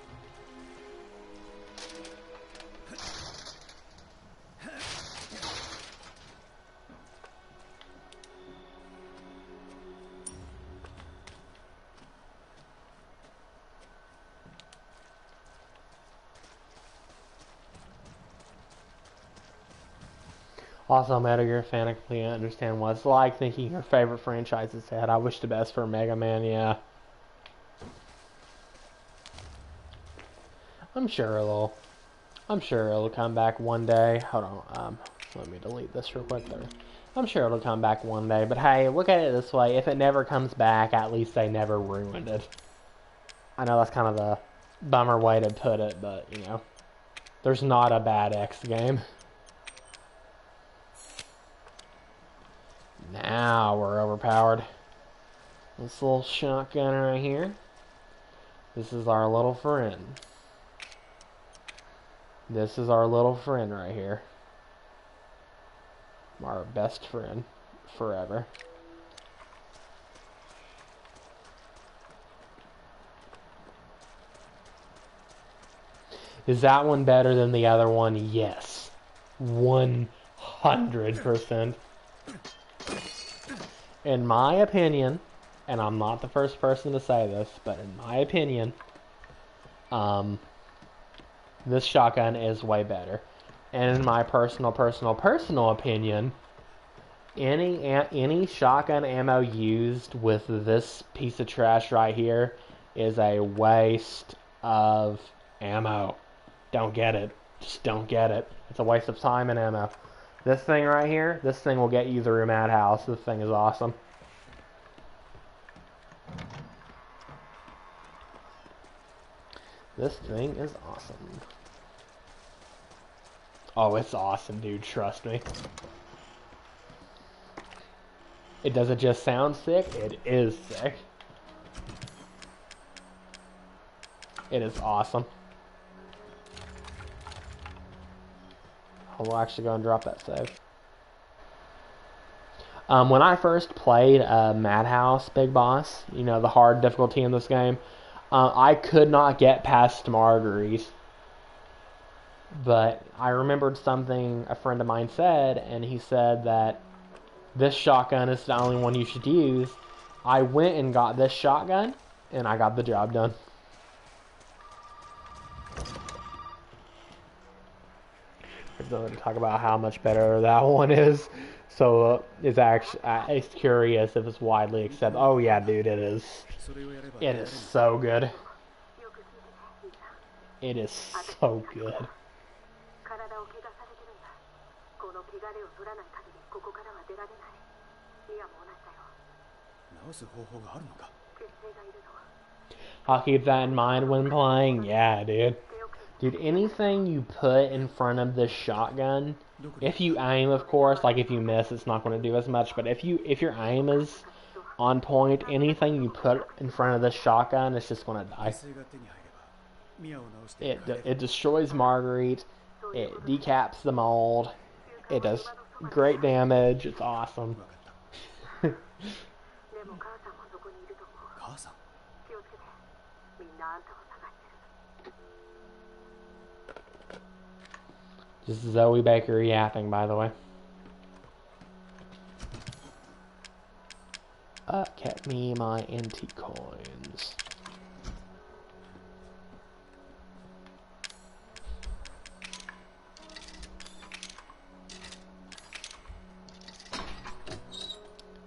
Also, I'm Metal Gear fan. I completely understand what it's like thinking your favorite franchise is dead. I wish the best for Mega Man, yeah. I'm sure it'll come back one day. Hold on, let me delete this real quick there. I'm sure it'll come back one day, but hey, look at it this way. If it never comes back, at least they never ruined it. I know that's kind of a bummer way to put it, but, you know, there's not a bad X game. Now we're overpowered. This little shotgun right here. This is our little friend. This is our little friend right here. Our best friend forever. Is that one better than the other one? Yes. 100%. In my opinion, and I'm not the first person to say this, but in my opinion, this shotgun is way better. And in my personal opinion, any shotgun ammo used with this piece of trash right here is a waste of ammo. Don't get it. Just don't get it. It's a waste of time and ammo. This thing right here, this thing will get you through Madhouse. This thing is awesome. This thing is awesome. Oh, it's awesome, dude. Trust me. It doesn't just sound sick, it is sick. It is awesome. I'll actually go and drop that save. When I first played Madhouse Big Boss, you know, the hard difficulty in this game, I could not get past Marguerite. But I remembered something a friend of mine said, and he said that this shotgun is the only one you should use. I went and got this shotgun, and I got the job done. We're going to talk about how much better that one is. So it's actually it's curious if it's widely accepted. Oh yeah, dude, it is. It is so good. It is so good. I'll keep that in mind when playing. Yeah, dude. Dude, anything you put in front of this shotgun, if you aim, of course, like if you miss, it's not going to do as much. But if your aim is on point, anything you put in front of this shotgun, it's just going to die. It destroys Marguerite. It decaps the mold. It does great damage. It's awesome. This is Zoe Baker yapping, by the way. Get me my antique coins.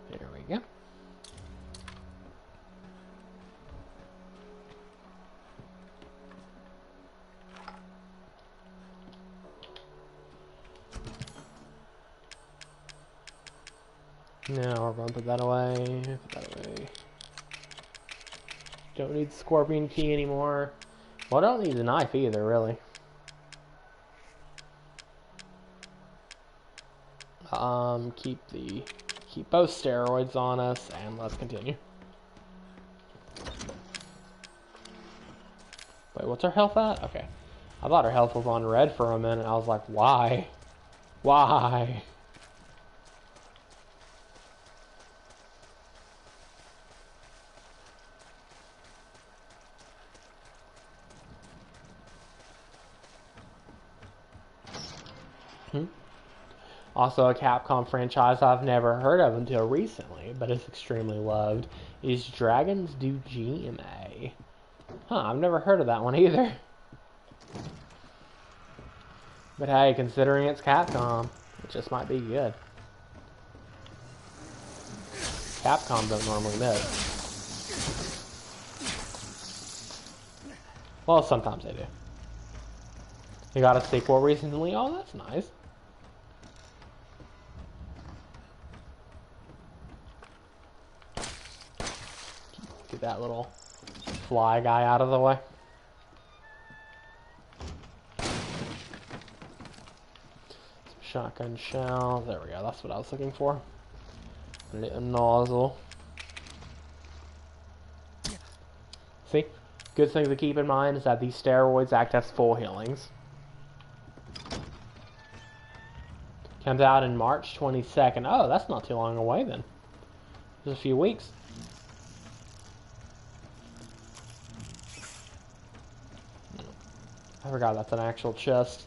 There we go. Now we're going to put that away. Don't need the scorpion key anymore. Well, I don't need the knife either, really. Keep both steroids on us, and let's continue. Wait, what's our health at? Okay. I thought our health was on red for a minute. I was like, why? Why? Also, a Capcom franchise I've never heard of until recently, but is extremely loved, is Dragons Do GMA. Huh, I've never heard of that one either. But hey, considering it's Capcom, it just might be good. Capcom don't normally miss. Well, sometimes they do. You got a sequel recently? Oh, that's nice. Get that little fly guy out of the way. Some shotgun shells. There we go. That's what I was looking for. A little nozzle. See? Good thing to keep in mind is that these steroids act as full healings. Comes out in March 22nd. Oh, that's not too long away then. Just a few weeks. I forgot that's an actual chest.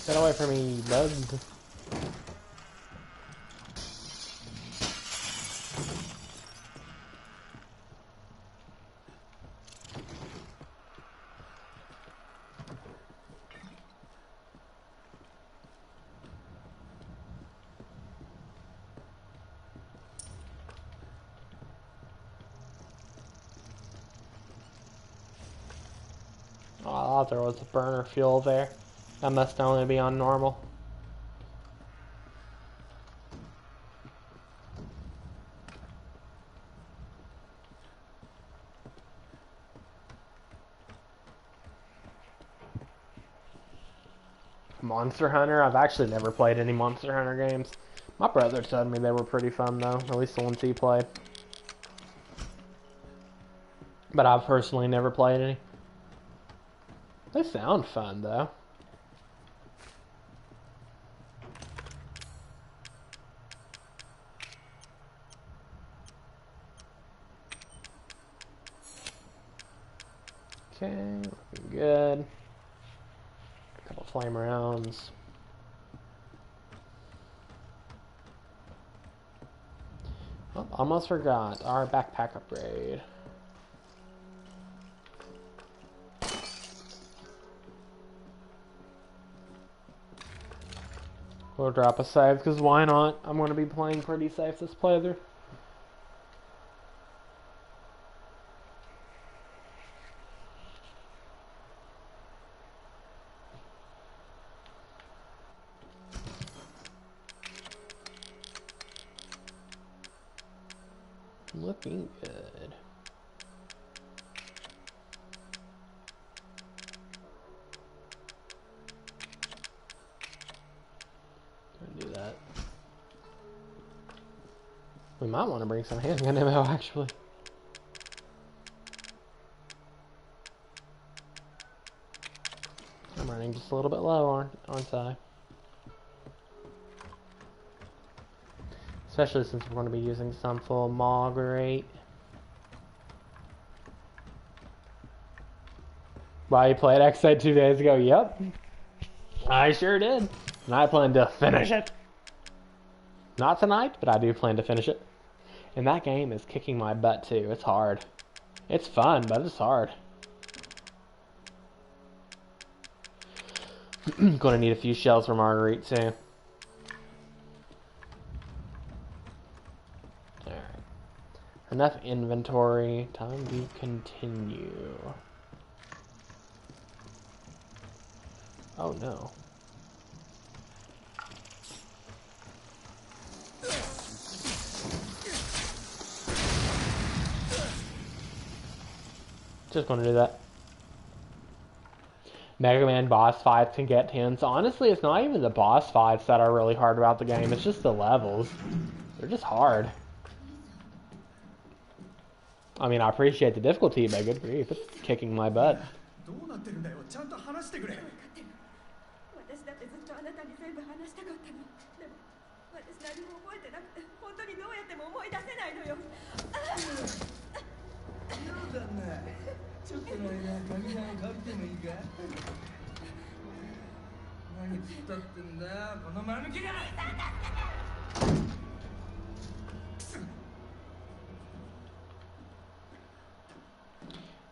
Get away from me, bud. Oh, I thought there was a burner fuel there. That must only be on normal. Monster Hunter? I've actually never played any Monster Hunter games. My brother told me they were pretty fun though, at least the ones he played. But I've personally never played any. They sound fun though. Okay, looking good. A couple flame rounds. Oh, almost forgot our backpack upgrade. We'll drop a save, because why not? I'm going to be playing pretty safe this playthrough. Looking good. Gonna do that. We might want to bring some handgun ammo, actually. I'm running just a little bit low, aren't I? Especially since we're going to be using some full Marguerite. Wow, you played X-Side 2 days ago? Yep. I sure did. And I plan to finish it. Not tonight, but I do plan to finish it. And that game is kicking my butt too. It's hard. It's fun, but it's hard. Gonna need a few shells for Marguerite too. Alright. Enough inventory. Time to continue. Oh no. Just gonna do that. Mega Man boss fights can get tense. Honestly, it's not even the boss fights that are really hard about the game. It's just the levels. They're just hard. I mean, I appreciate the difficulty, but good grief, it's kicking my butt.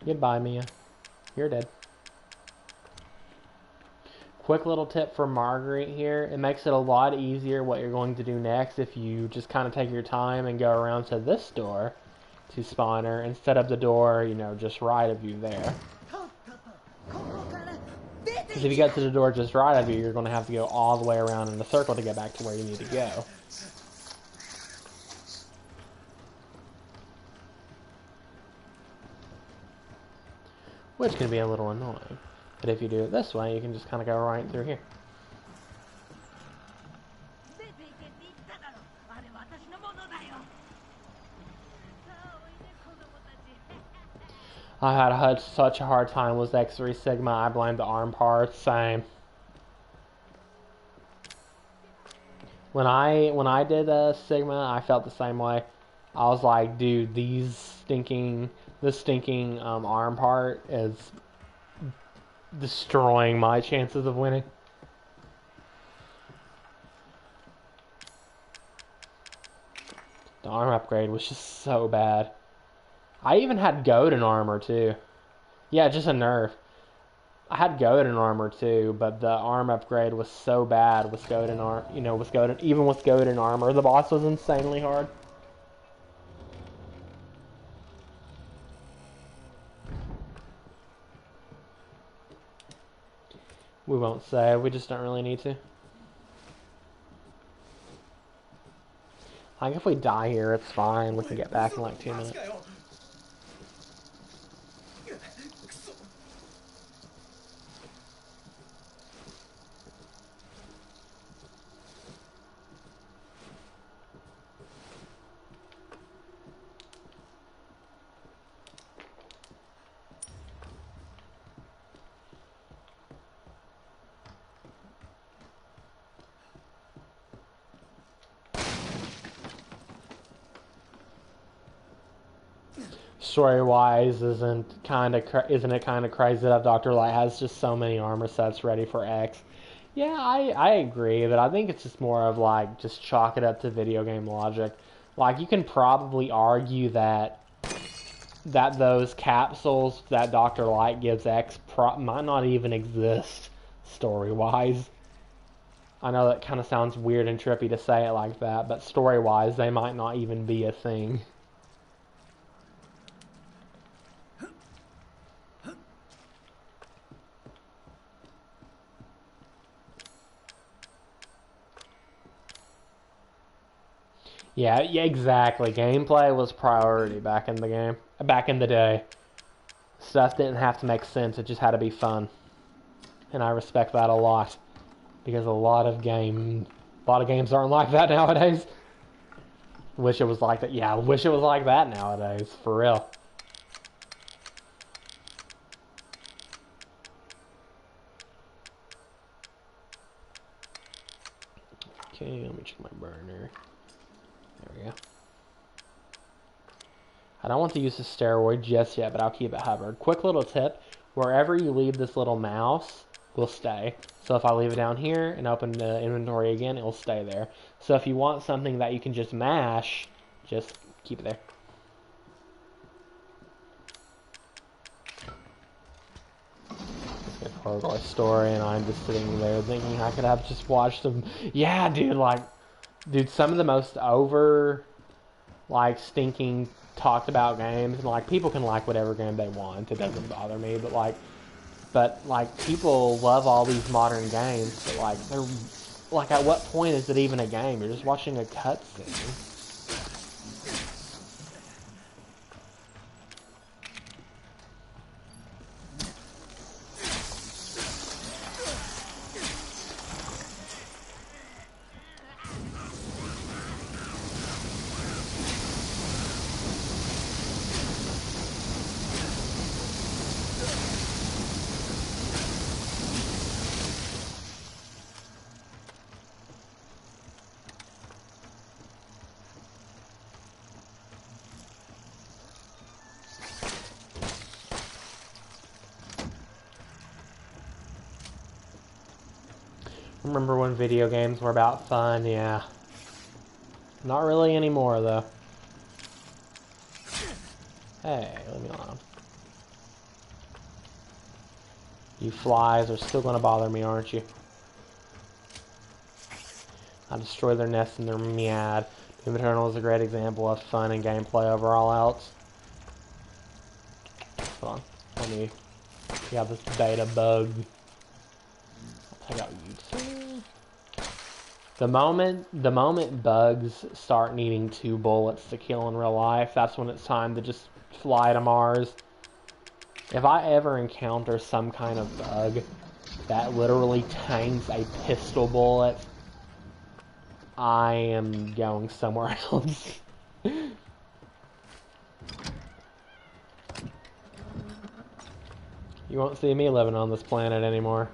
Goodbye, Mia. You're dead. Quick little tip for Marguerite here. It makes it a lot easier what you're going to do next if you just kind of take your time and go around to this door to spawn her instead of the door, you know, just right of you there. Because if you get to the door just right of you, you're going to have to go all the way around in a circle to get back to where you need to go. Which can be a little annoying. But if you do it this way, you can just kind of go right through here. I had such a hard time with X3 Sigma. I blame the arm parts. Same. When I did Sigma, I felt the same way. I was like, dude, this stinking arm part is destroying my chances of winning. The arm upgrade was just so bad. I even had Golden armor too. Yeah, just a nerf. I had Golden armor too, but the arm upgrade was so bad with Golden armor. You know, even with Golden armor, the boss was insanely hard. We won't say. We just don't really need to. Like, if we die here, it's fine. We can get back in like 2 minutes. Story-wise, isn't it kind of crazy that Dr. Light has just so many armor sets ready for X? Yeah, I agree, but I think it's just more of like just chalk it up to video game logic. Like, you can probably argue that those capsules that Dr. Light gives X might not even exist story-wise. I know that kind of sounds weird and trippy to say it like that, but story-wise, they might not even be a thing. Yeah, yeah, exactly. Gameplay was priority back in the game. Back in the day. Stuff didn't have to make sense, it just had to be fun. And I respect that a lot. Because a lot of games aren't like that nowadays. Wish it was like that. Yeah, I wish it was like that nowadays. For real. Okay, let me check my burner. There we go. I don't want to use the steroid just yet, but I'll keep it hovered. Quick little tip. Wherever you leave this little mouse will stay. So if I leave it down here and open the inventory again, it will stay there. So if you want something that you can just mash, just keep it there. It's a horrible story, and I'm just sitting there thinking I could have just watched them. Yeah, dude, dude, some of the most stinking talked about games, and people can like whatever game they want. It doesn't bother me, but people love all these modern games, but they're at what point is it even a game? You're just watching a cutscene. Remember when video games were about fun? Yeah. Not really anymore, though. Hey, leave me alone. You flies are still going to bother me, aren't you? I destroy their nests and they're mad. Doom Eternal is a great example of fun and gameplay over all else. Hold on. Let me... We have this beta bug. I'll take out you. The moment bugs start needing 2 bullets to kill in real life, that's when it's time to just fly to Mars. If I ever encounter some kind of bug that literally tanks a pistol bullet, I am going somewhere else. You won't see me living on this planet anymore.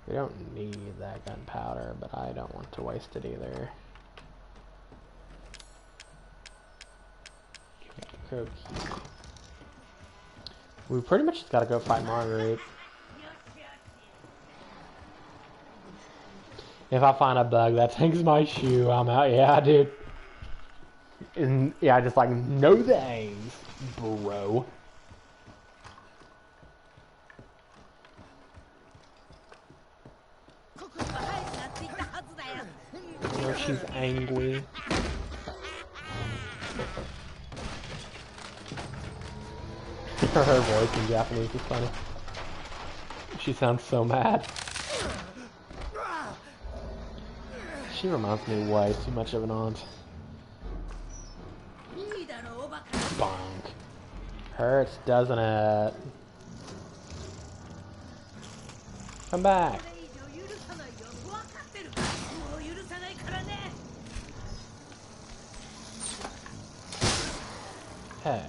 We don't need that gunpowder, but I don't want to waste it either. We pretty much just gotta go fight Marguerite. If I find a bug that takes my shoe, I'm out. Yeah, dude. And yeah, just no thanks, bro. Oh, she's angry. Her voice in Japanese is funny. She sounds so mad. She reminds me way too much of an aunt. Bonk. Hurts, doesn't it? Come back. Hey.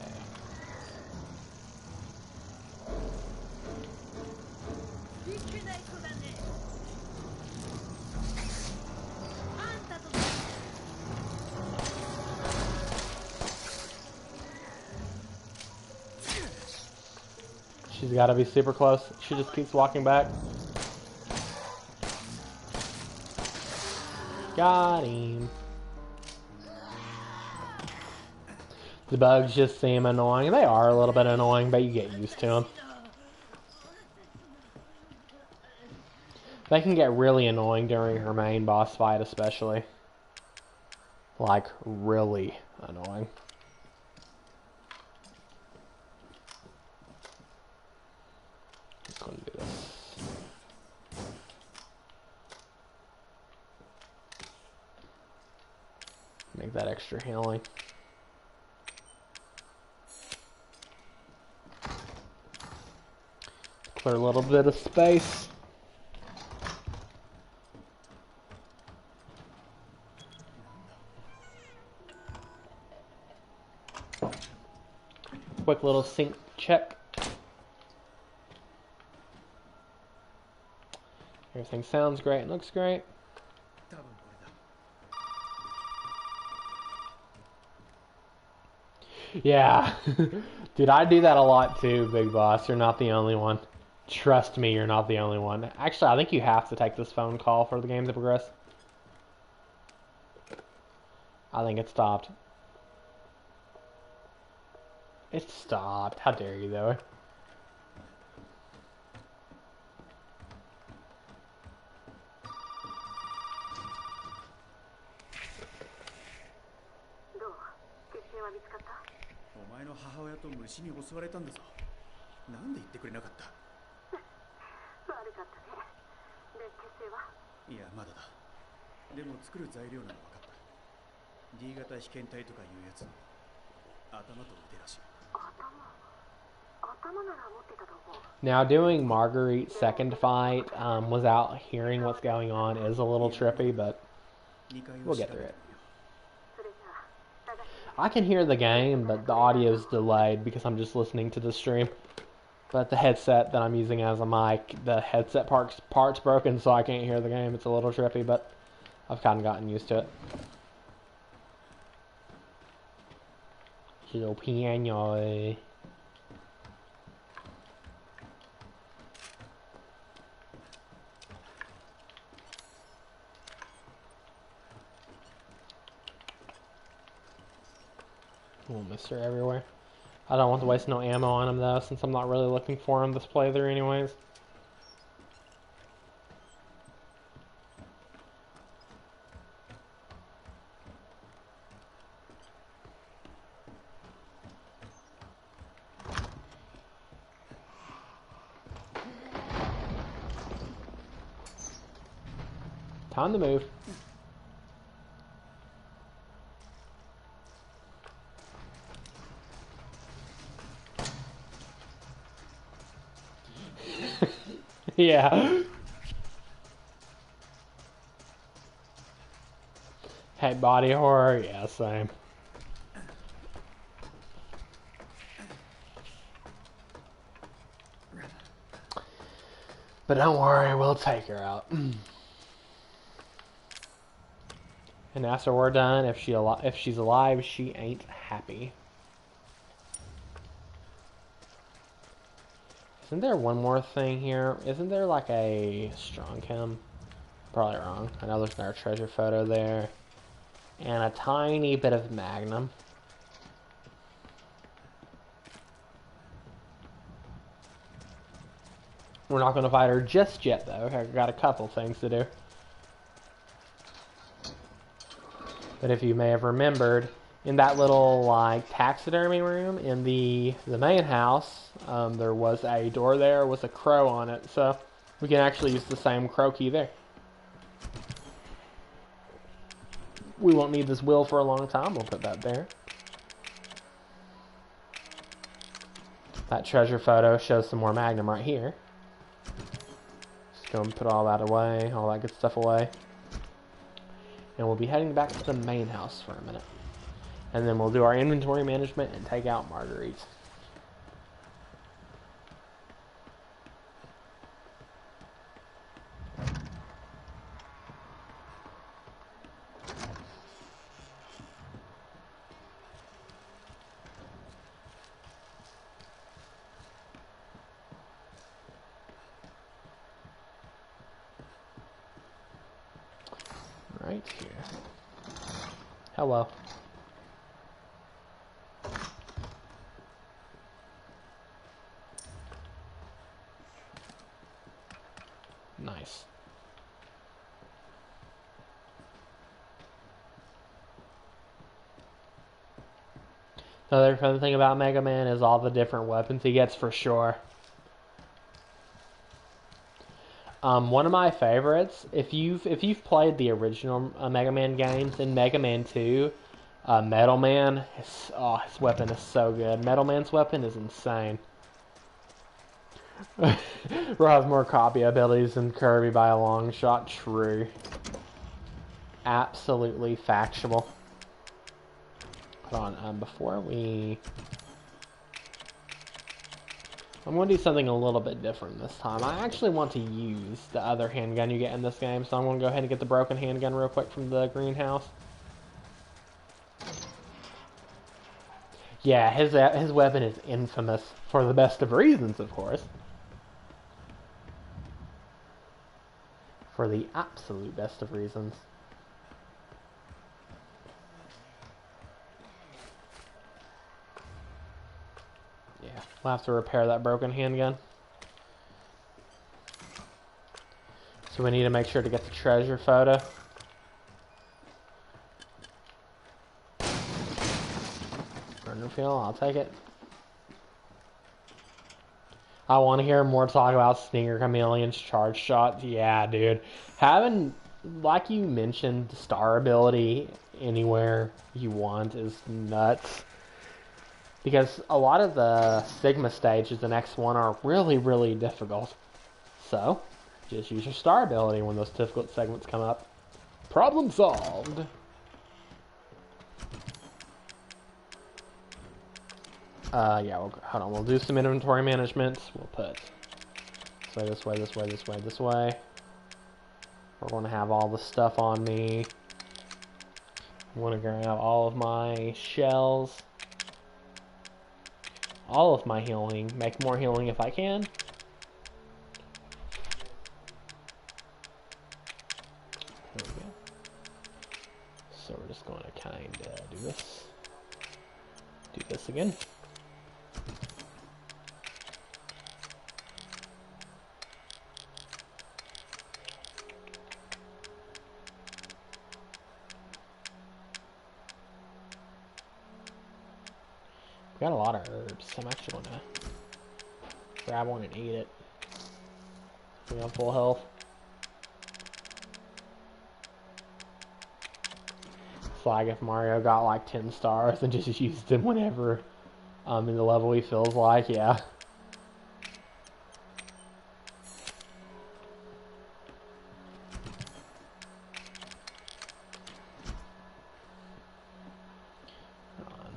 She's got to be super close. She just keeps walking back. Got him. The bugs just seem annoying. They are a little bit annoying, but you get used to them. They can get really annoying during her main boss fight, especially. Really annoying. Let me do this. Make that extra healing. Clear a little bit of space. Quick little sync check. Everything sounds great and looks great. Yeah. Dude, I do that a lot too, Big Boss. You're not the only one. Trust me, you're not the only one. Actually, I think you have to take this phone call for the game to progress. I think it stopped. It stopped. How dare you, though? Now, doing Marguerite's second fight without hearing what's going on is a little trippy, but we'll get through it. I can hear the game, but the audio's delayed because I'm just listening to the stream. But the headset that I'm using as a mic, the headset part's broken, so I can't hear the game. It's a little trippy, but I've kind of gotten used to it. Little piano. Little mister everywhere. I don't want to waste no ammo on him though, since I'm not really looking for him this playthrough anyways. Time to move. Yeah. Hey, body horror? Yeah, same. But don't worry, we'll take her out. And after we're done, if she's alive, she ain't happy. Isn't there one more thing here? Isn't there like a strong chem? Probably wrong. I know there's another treasure photo there. And a tiny bit of magnum. We're not going to fight her just yet, though. I've got a couple things to do. But if you may have remembered, in that little, like, taxidermy room in the main house, there was a door there with a crow on it. So we can actually use the same crow key there. We won't need this wheel for a long time. We'll put that there. That treasure photo shows some more magnum right here. Just go and put all that away, all that good stuff away. And we'll be heading back to the main house for a minute. And then we'll do our inventory management and take out Marguerite. Right here. Hello. Nice. The other fun thing about Mega Man is all the different weapons he gets for sure. One of my favorites, if you've played the original Mega Man games, in Mega Man 2, Metal Man, his weapon is so good. Metal Man's weapon is insane. Ro has more copy abilities than Kirby by a long shot. True. Absolutely factual. Hold on, before we... I'm going to do something a little bit different this time. I actually want to use the other handgun you get in this game, so I'm going to go ahead and get the broken handgun real quick from the greenhouse. Yeah, his weapon is infamous, for the best of reasons, of course. For the absolute best of reasons. Yeah, we'll have to repair that broken handgun. So we need to make sure to get the treasure photo. Burner fuel, I'll take it. I want to hear more talk about Stinger Chameleon's charge shots. Yeah, dude. Having, like you mentioned, star ability anywhere you want is nuts. Because a lot of the Sigma stages in X1 are really, really difficult. So, just use your star ability when those difficult segments come up. Problem solved. Yeah, hold on. We'll do some inventory management. We'll put this way, this way, this way, this way. We're going to have all the stuff on me. I'm going to grab all of my shells. All of my healing. Make more healing if I can. There we go. So we're just going to kind of do this. Do this again. We got a lot of herbs. I'm actually going to grab one and eat it. We have full health. It's like if Mario got like 10 stars and just used them whenever in the level he feels like, yeah.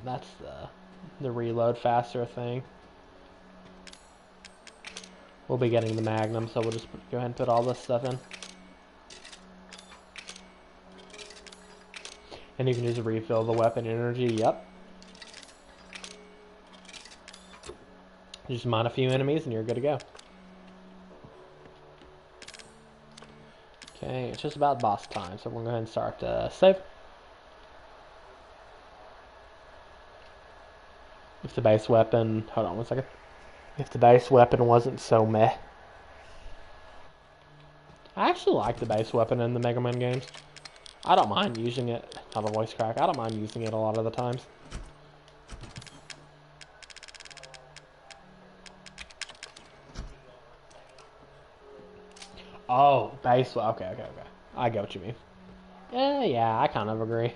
That's the reload faster thing. We'll be getting the Magnum, so we'll just go ahead and put all this stuff in. And you can just refill the weapon energy, yep. Just mine a few enemies and you're good to go. Okay, it's just about boss time, so we're going to go ahead and start save. If the base weapon... Hold on one second. If the base weapon wasn't so meh. I actually like the base weapon in the Mega Man games. I don't mind using it. Have a voice crack. I don't mind using it a lot of the times. Oh, base... Okay. I get what you mean. Yeah, I kind of agree.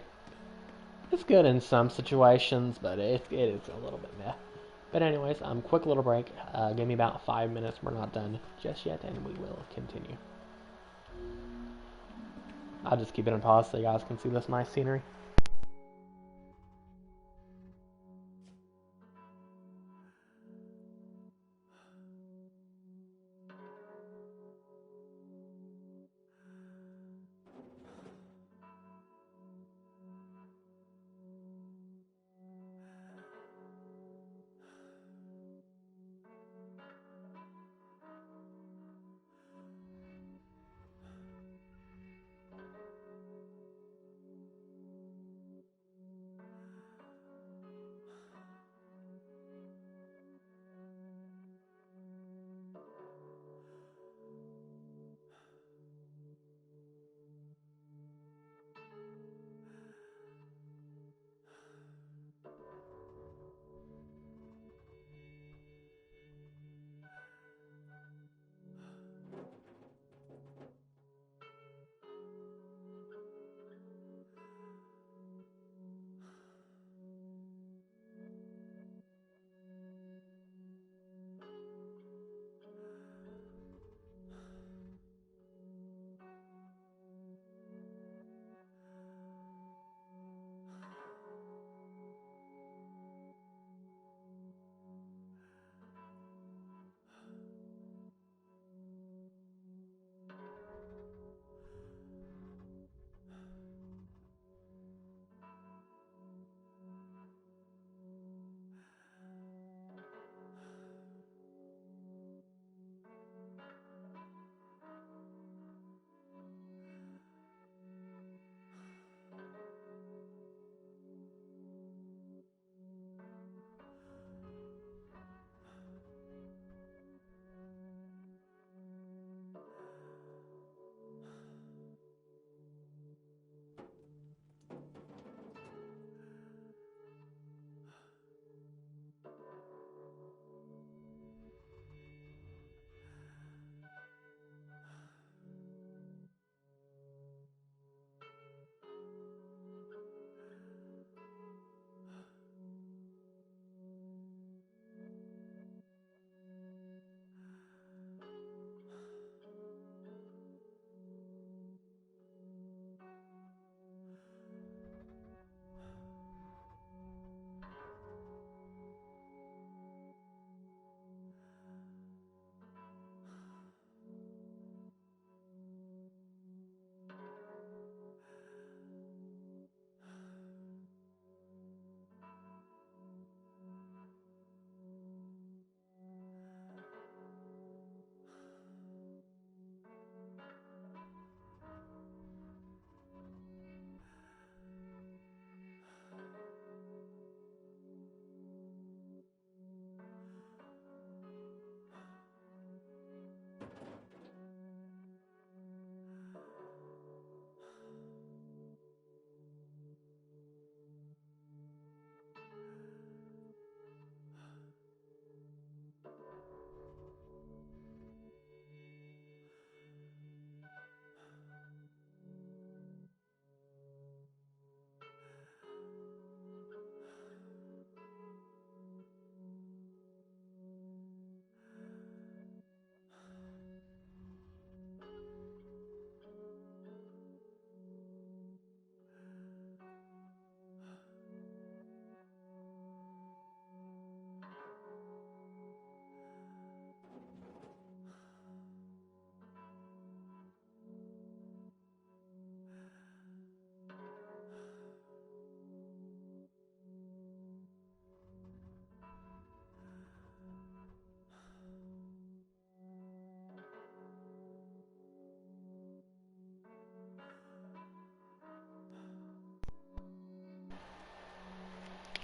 It's good in some situations, but it is a little bit meh. But anyways, quick little break. Give me about 5 minutes. We're not done just yet, and we will continue. I'll just keep it on pause so you guys can see this nice scenery.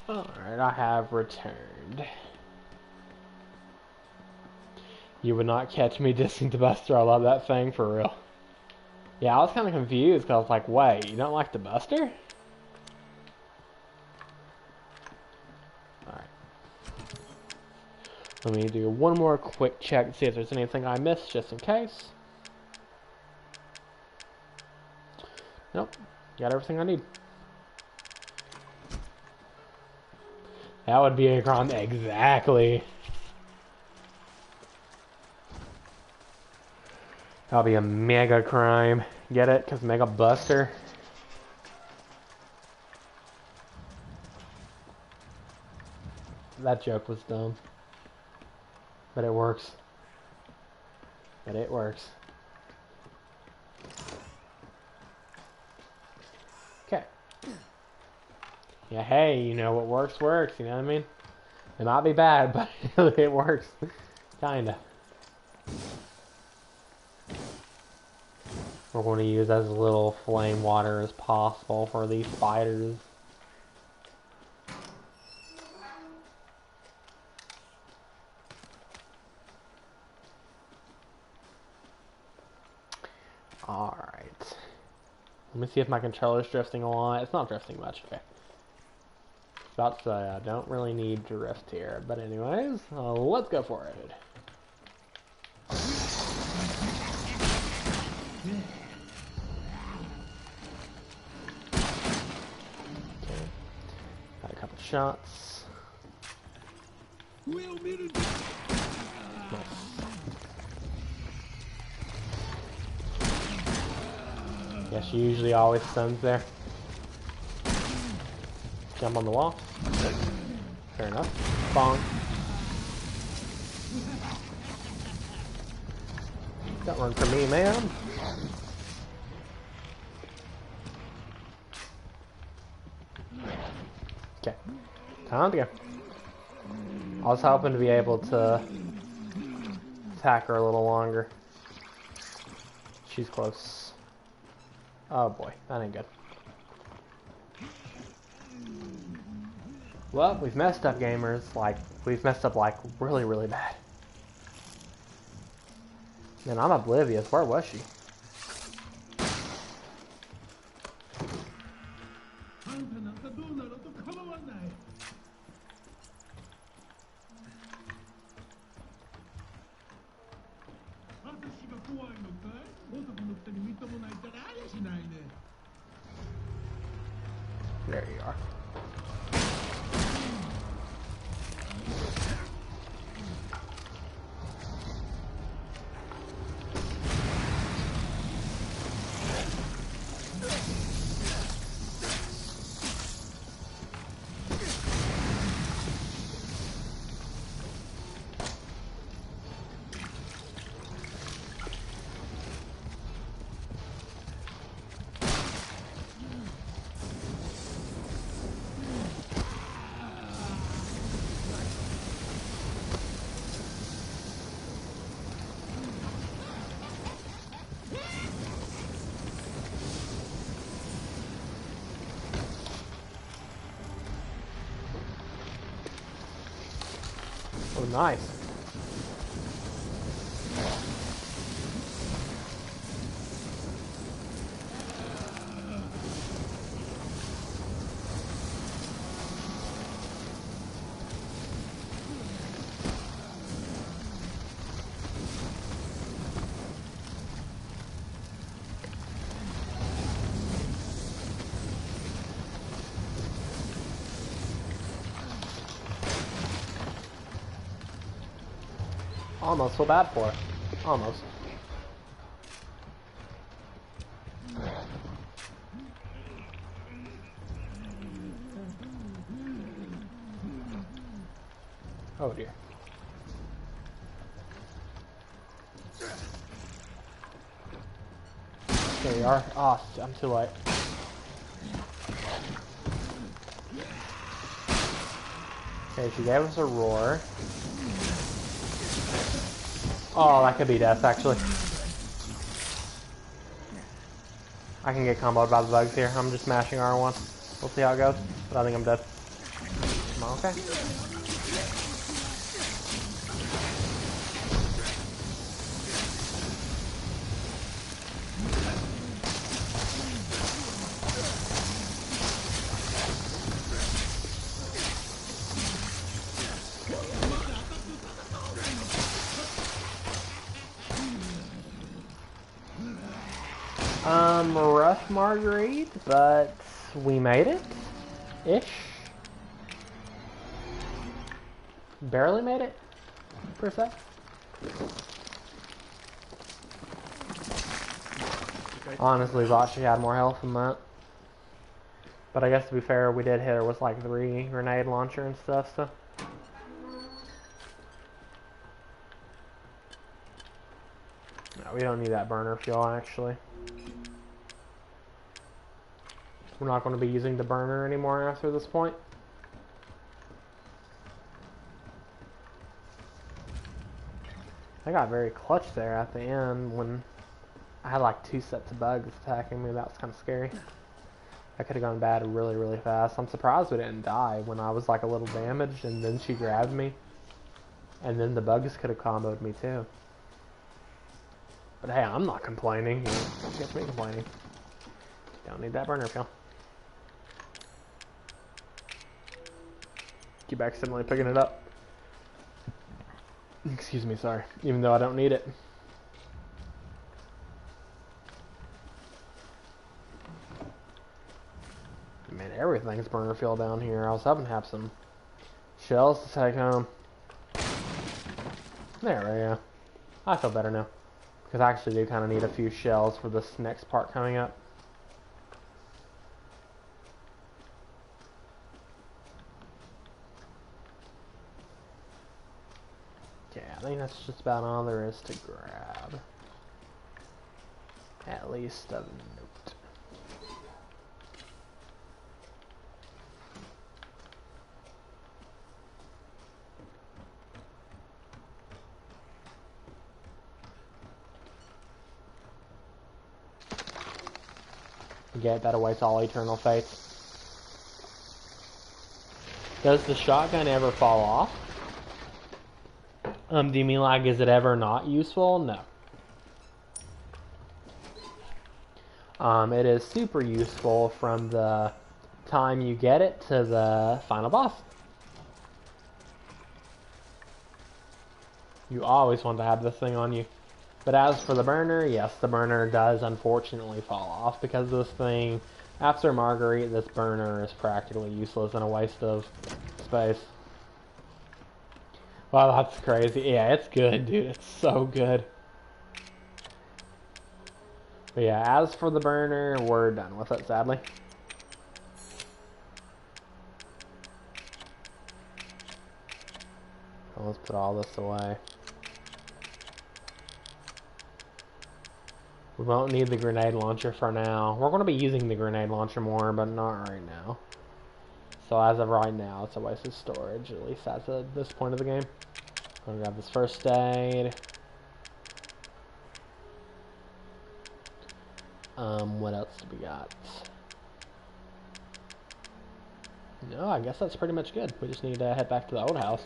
Alright, I have returned. You would not catch me dissing the Buster. I love that thing for real. Yeah, I was kind of confused because I was like, wait, you don't like the Buster? Alright. Let me do one more quick check to see if there's anything I missed just in case. Nope. Got everything I need. That would be a crime. Exactly. That'll be a mega crime. Get it? Because Mega Buster. That joke was dumb. But it works. But it works. Okay. Yeah, hey, you know what works, works. You know what I mean? It might be bad, but it works. Kinda. We're going to use as little flame water as possible for these spiders. Alright. Let me see if my controller's drifting a lot. It's not drifting much, okay. About to say, I don't really need drift here. But anyways, let's go for it. Okay. Got a couple shots. Nice. Yeah, she usually always stuns there. Jump on the wall. Fair enough. Bong. Don't run from me, man. Okay. Time to go. I was hoping to be able to attack her a little longer. She's close. Oh boy, that ain't good. Well, we've messed up, gamers. Like, we've messed up, like, really, really bad. Man, I'm oblivious. Where was she? There you are. Oh, nice. Almost feel bad for her. Almost. Oh dear. There you are. Oh, I'm too late. Okay, she gave us a roar. Oh, that could be death, actually. I can get comboed by the bugs here. I'm just mashing R1. We'll see how it goes, but I think I'm dead. Okay. Rough Marguerite, but we made it. Ish. Barely made it, per se. Honestly, thought she had more health than that. But I guess to be fair, we did hit her with like 3 grenade launcher and stuff, so. No, we don't need that burner fuel, actually. We're not going to be using the burner anymore after this point. I got very clutch there at the end when I had like 2 sets of bugs attacking me. That was kind of scary. That could have gone bad really, really fast. I'm surprised we didn't die when I was like a little damaged and then she grabbed me. And then the bugs could have comboed me too. But hey, I'm not complaining. You get me complaining. Don't need that burner fuel. Keep accidentally picking it up. Excuse me, sorry. Even though I don't need it. Man, everything's burner fuel down here. I was hoping to have some shells to take home. There we go. I feel better now. Because I actually do kind of need a few shells for this next part coming up. Yeah, I think that's just about all there is to grab. At least of note. Get that awaits all eternal fates. Does the shotgun ever fall off? Do you mean like, is it ever not useful? No. It is super useful from the time you get it to the final boss. You always want to have this thing on you. But as for the burner, yes, the burner does unfortunately fall off because this thing, after Marguerite, this burner is practically useless and a waste of space. Wow, that's crazy. Yeah, it's good, dude. It's so good. But yeah, as for the burner, we're done with it, sadly. So let's put all this away. We won't need the grenade launcher for now. We're going to be using the grenade launcher more, but not right now. So as of right now, it's a waste of storage, at least that's at this point of the game. I'm gonna grab this first aid. What else do we got? No, I guess that's pretty much good. We just need to head back to the old house.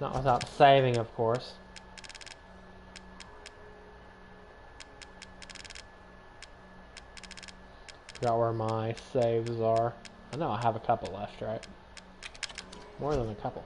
Not without saving, of course. Forgot where my saves are. I know I have a couple left, right? More than a couple.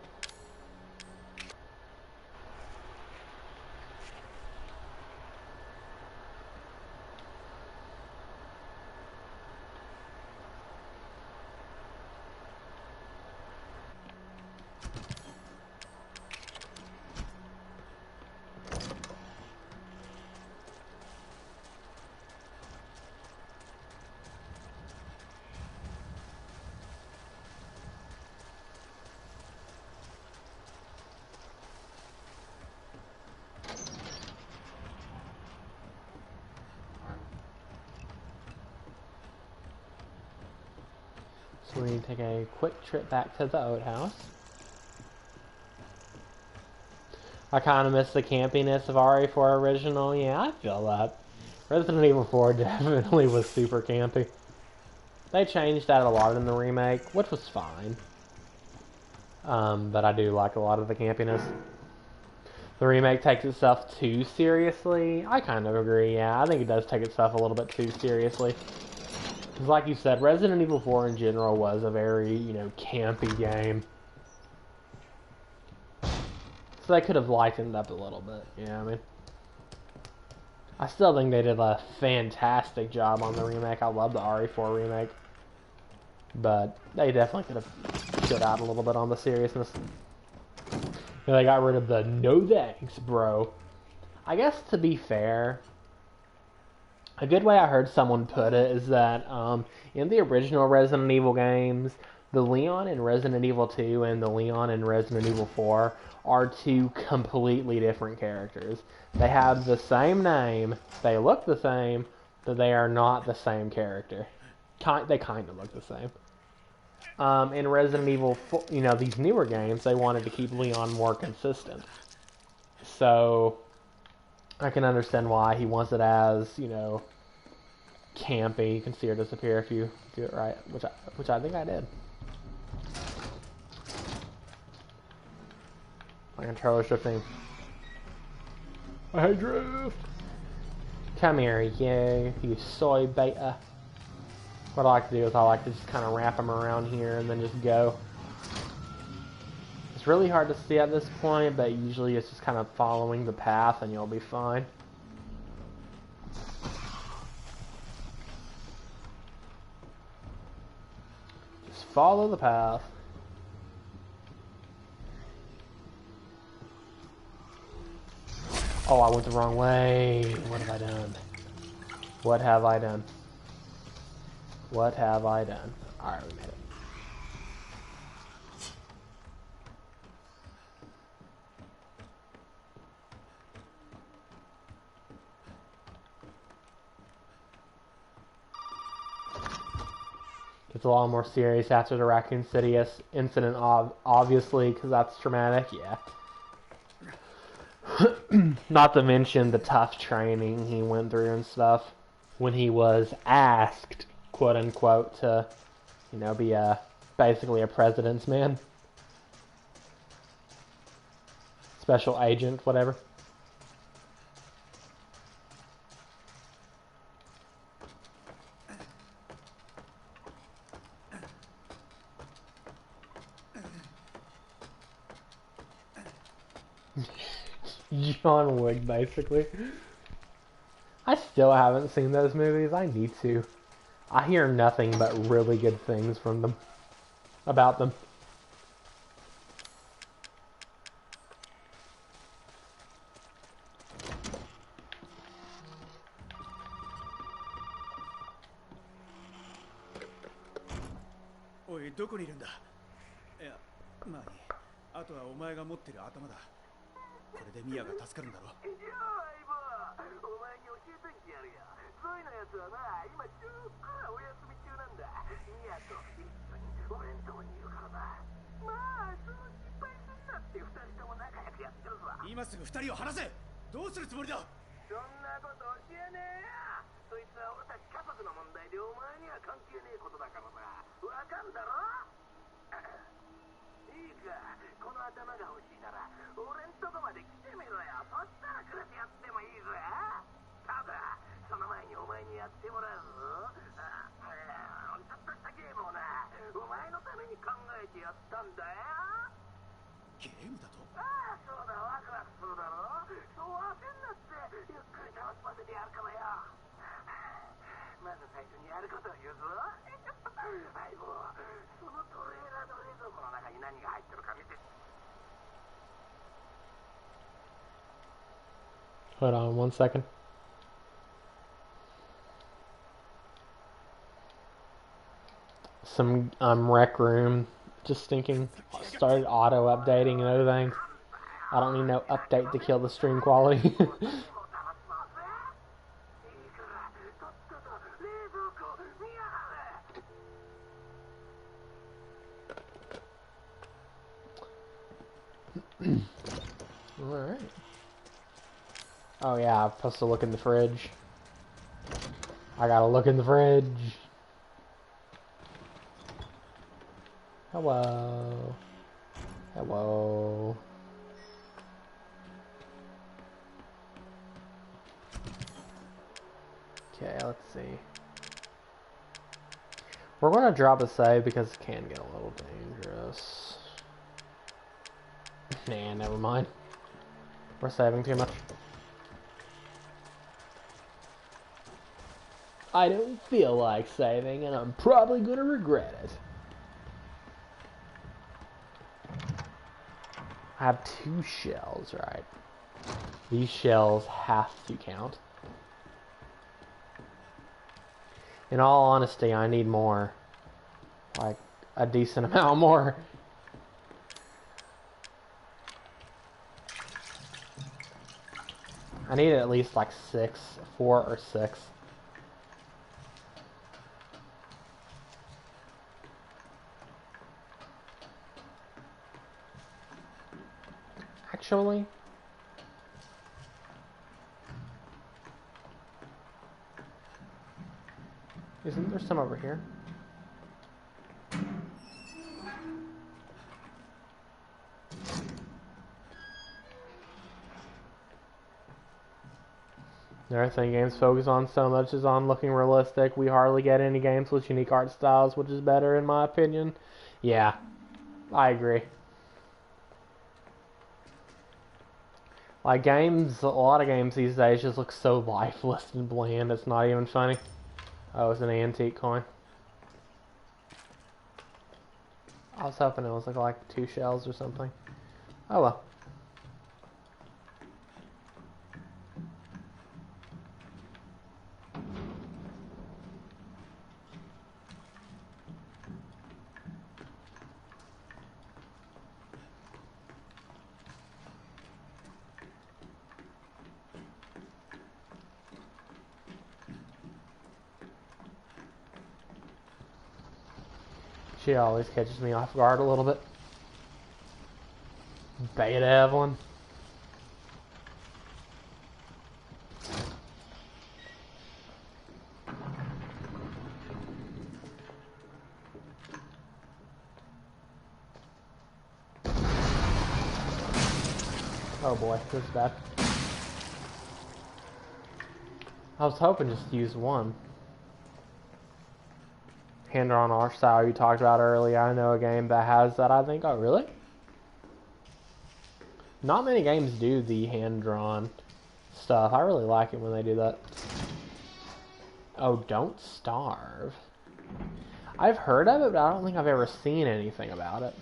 So we need to take a quick trip back to the outhouse. I kind of miss the campiness of RE4 original. Yeah, I feel that. Resident Evil 4 definitely was super campy. They changed that a lot in the remake, which was fine. But I do like a lot of the campiness. The remake takes itself too seriously. I kind of agree, yeah. I think it does take itself a little bit too seriously. Because like you said, Resident Evil 4 in general was a very, campy game. So they could have lightened up a little bit, you know what I mean? I still think they did a fantastic job on the remake. I love the RE4 remake. But they definitely could have stood out a little bit on the seriousness. They got rid of the no thanks, bro. I guess to be fair, a good way I heard someone put it is that in the original Resident Evil games, the Leon in Resident Evil 2 and the Leon in Resident Evil 4 are two completely different characters. They have the same name, they look the same, but they are not the same character. They kind of look the same. In Resident Evil 4, these newer games, they wanted to keep Leon more consistent. So, I can understand why he wants it as, campy. You can see her disappear if you do it right, which I think I did. My controller's drifting. I drift! Come here, you soy beta. What I like to do is I like to just kind of wrap them around here and then just go. It's really hard to see at this point, but usually it's just kind of following the path and you'll be fine. Just follow the path. Oh, I went the wrong way. What have I done? What have I done? What have I done? Alright, we made it. It's a lot more serious after the Raccoon City incident, obviously, because that's traumatic, yeah. Not to mention the tough training he went through and stuff when he was asked, quote unquote, to, be basically a president's man. Special agent, whatever. John Wick, basically. I still haven't seen those movies. I need to. I hear nothing but really good things from them. About them. Oi, どこにいるんだ? いや、まあいい。あとはお前が持ってる頭だ。これでミアが助かるんだろ。いや、相棒、お前に教えてんやるよ。そういうのやつはな、今ちょっくらお休み中なんだ。ミアと一緒に俺んとこにいるからな。まあ、そう心配すんなって二人とも仲良くやってるぞ。今すぐ二人を離せ。どうするつもりだ。そんなこと教えねえよ。そいつは俺たち家族の問題でお前には関係ねえことだからな。わかんだろ。いいか、この頭が欲しいなら俺んとこまで来てみろよ。そしたらくれてやってもいいぜ。ただその前にお前にやってもらうぞ。ちょっとしたゲームをな、お前のために考えてやったんだよ。ゲームだと？ああ、そうだ、ワクワクするだろ。そう焦んなってゆっくり楽しませてやるからよ。まず最初にやることを言うぞ。相棒、そのトレーラーの冷蔵庫の中に何が入ってるか見て。Hold on 1 second. Some rec room just thinking started auto updating and everything. I don't need no update to kill the stream quality. Alright. Oh yeah, I'm supposed to look in the fridge. I gotta look in the fridge. Hello. Hello. Okay, let's see. We're gonna drop a save because it can get a little dangerous. Nah, never mind. We're saving too much. I don't feel like saving, and I'm probably gonna regret it. I have 2 shells, right? These shells have to count. In all honesty, I need more. Like, a decent amount more. I need at least like 4 or 6. Actually, isn't there some over here? Another thing games focus on so much is on looking realistic. We hardly get any games with unique art styles, which is better in my opinion. Yeah, I agree. Like games, a lot of games these days just look so lifeless and bland, it's not even funny. Oh, it's an antique coin. I was hoping it was like 2 shells or something. Oh well. She always catches me off guard a little bit. Beta Evelyn. Oh boy, this is bad. I was hoping just to use one. Hand-drawn art style you talked about earlier. I know a game that has that, I think. Oh, really? Not many games do the hand-drawn stuff. I really like it when they do that. Oh, Don't Starve. I've heard of it, but I don't think I've ever seen anything about it.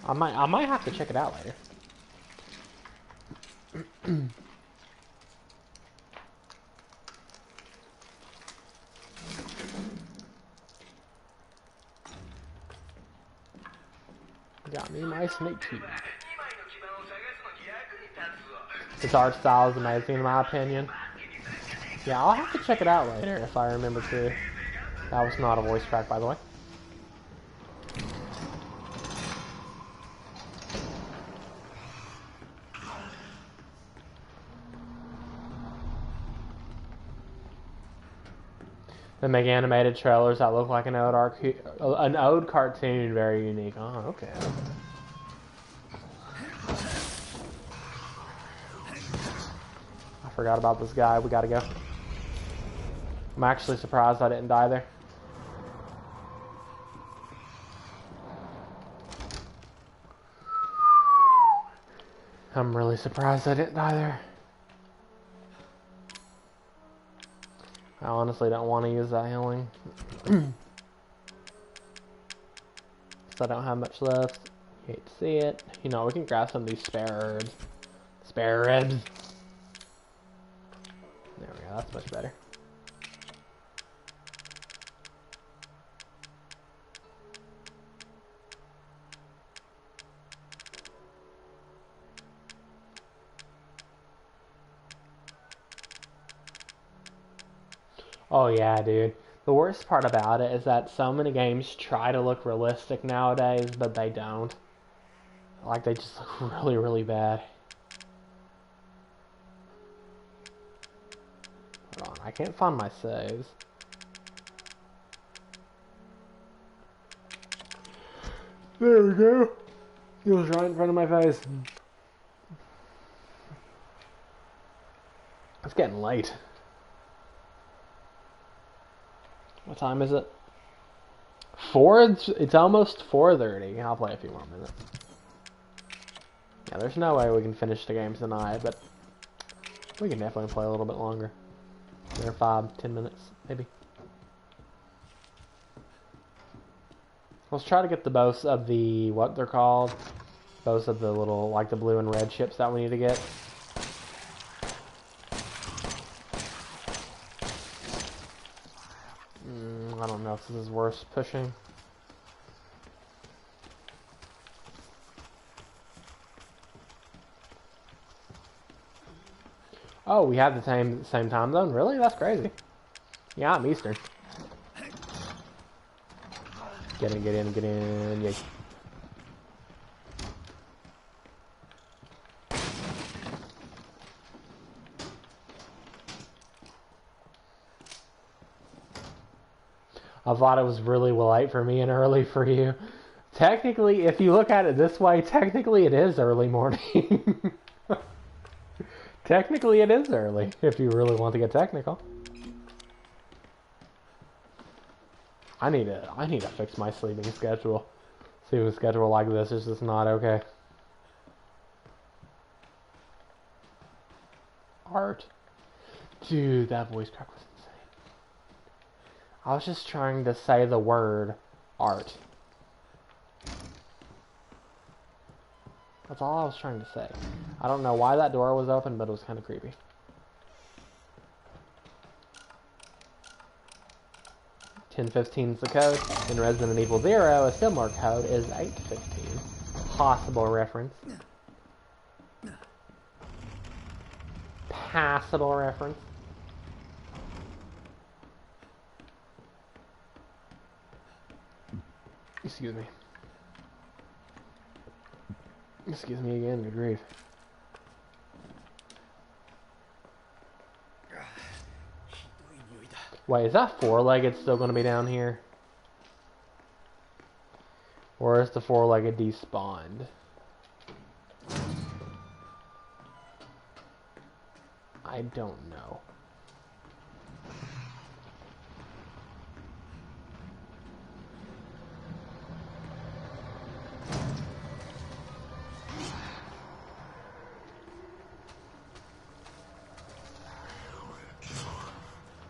I might have to check it out later. Got me my snake teeth. Its art style is amazing in my opinion. Yeah, I'll have to check it out later if I remember to. That was not a voice crack, by the way. They make animated trailers that look like an ode cartoon, very unique. Oh, okay. I forgot about this guy. We gotta go. I'm actually surprised I didn't die there. I'm really surprised I didn't die there. I honestly don't want to use that healing. Because I don't have much left. You hate to see it. You know, we can grab some of these spare herbs. Spare ribs. There we go, that's much better. Oh yeah, dude. The worst part about it is that so many games try to look realistic nowadays, but they don't. Like, they just look really, really bad. Hold on, I can't find my saves. There we go. It was right in front of my face. It's getting late. What time is it? 4? It's almost 4:30. I'll play a few more minutes. Yeah, there's no way we can finish the game tonight, but we can definitely play a little bit longer. Another 5-10 minutes, maybe. Let's try to get the both of the, what they're called, both of the little, like the blue and red ships that we need to get. I don't know if this is worth pushing. Oh, we have the same time zone? Really? That's crazy. Yeah, I'm Eastern. Get in. Yay. I thought it was really late for me and early for you. Technically, if you look at it this way, technically it is early morning. Technically it is early, if you really want to get technical. I need to fix my sleeping schedule. Sleeping schedule like this is just not okay. Art. Dude, that voice crack was insane. I was just trying to say the word art. That's all I was trying to say. I don't know why that door was open, but it was kind of creepy. $10.15 is the code. In Resident Evil 0, a similar code is $8.15. Possible reference. Passable reference. Excuse me. Excuse me again, good grief. Wait, is that four-legged still going to be down here? Or is the four-legged despawned? I don't know.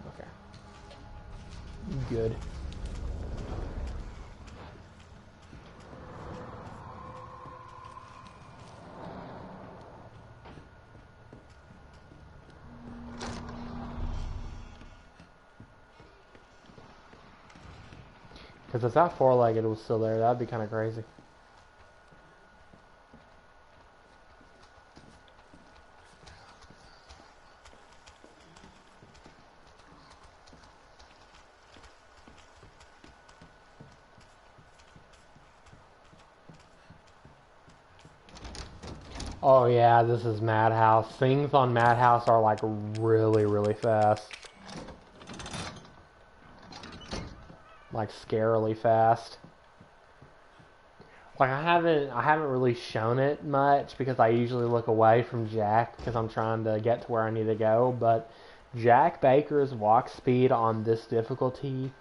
Okay. Good. Because if that four-legged was still there, that'd be kind of crazy. Oh yeah, this is Madhouse. Things on Madhouse are like really, really fast. Like scarily fast. Like I haven't really shown it much because I usually look away from Jack because I'm trying to get to where I need to go, but Jack Baker's walk speed on this difficulty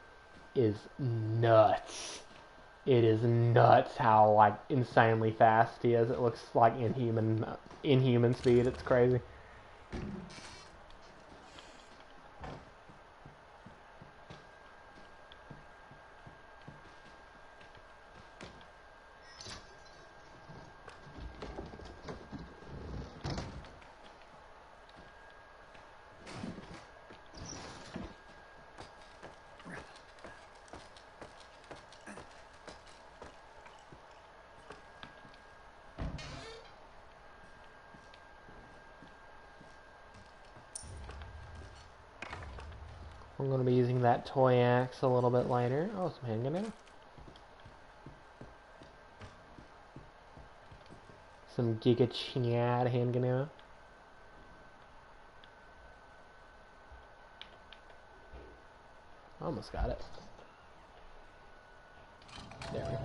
is nuts. It is nuts how like insanely fast he is. It looks like inhuman speed. It's crazy. I'm going to be using that toy axe a little bit later. Oh, some hand grenade. Some Giga Chad hand grenade. Almost got it. There we go.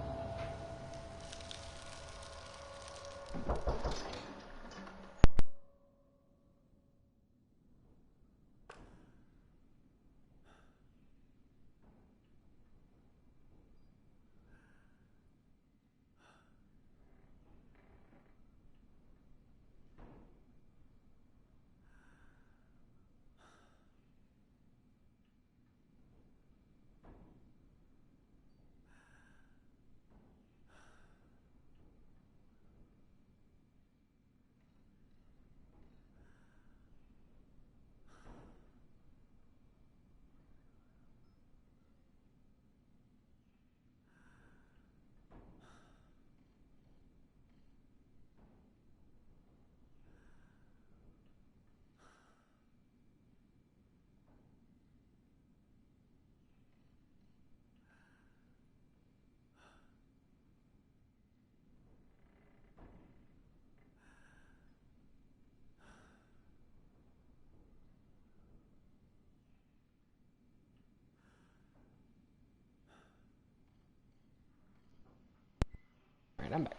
Alright, I'm back.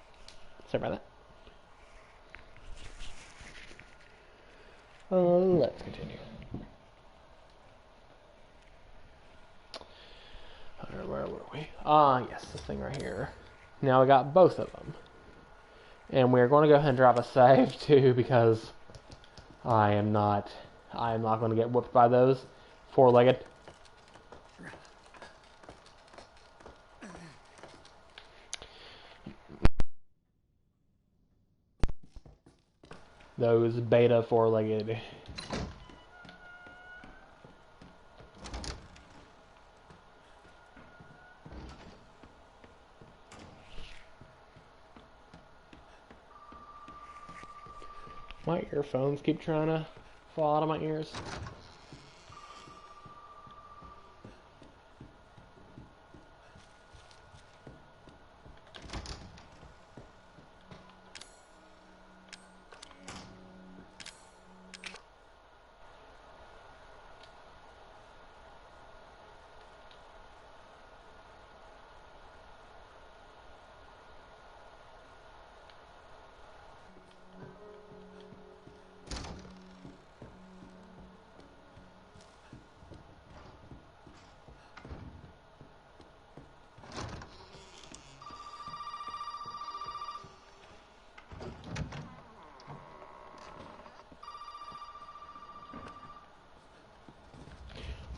Sorry about that. Let's continue. Where were we? Yes, this thing right here. Now we got both of them. And we're going to go ahead and drop a save too, because I am not going to get whooped by those four-legged. Those beta four-legged. My earphones keep trying to fall out of my ears.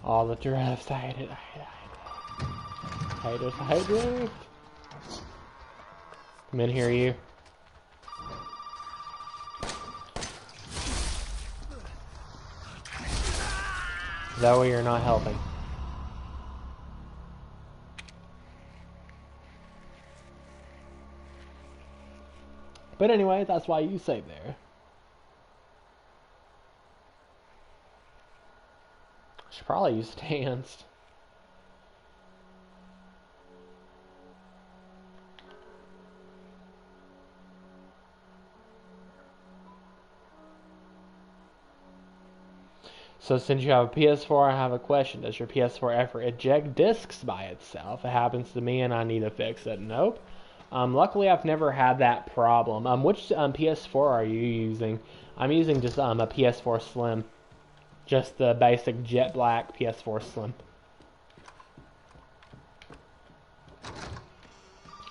All the drifts, I hate it, I hate it, I hate it. I hate drift. Come in here, you. That way you're not helping. But anyway, that's why you save there. Should probably use danced. So since you have a PS4, I have a question. Does your PS4 ever eject discs by itself? It happens to me and I need to fix it. Nope. Luckily, I've never had that problem. Which PS4 are you using? I'm using just a PS4 Slim. Just the basic jet black PS4 Slim.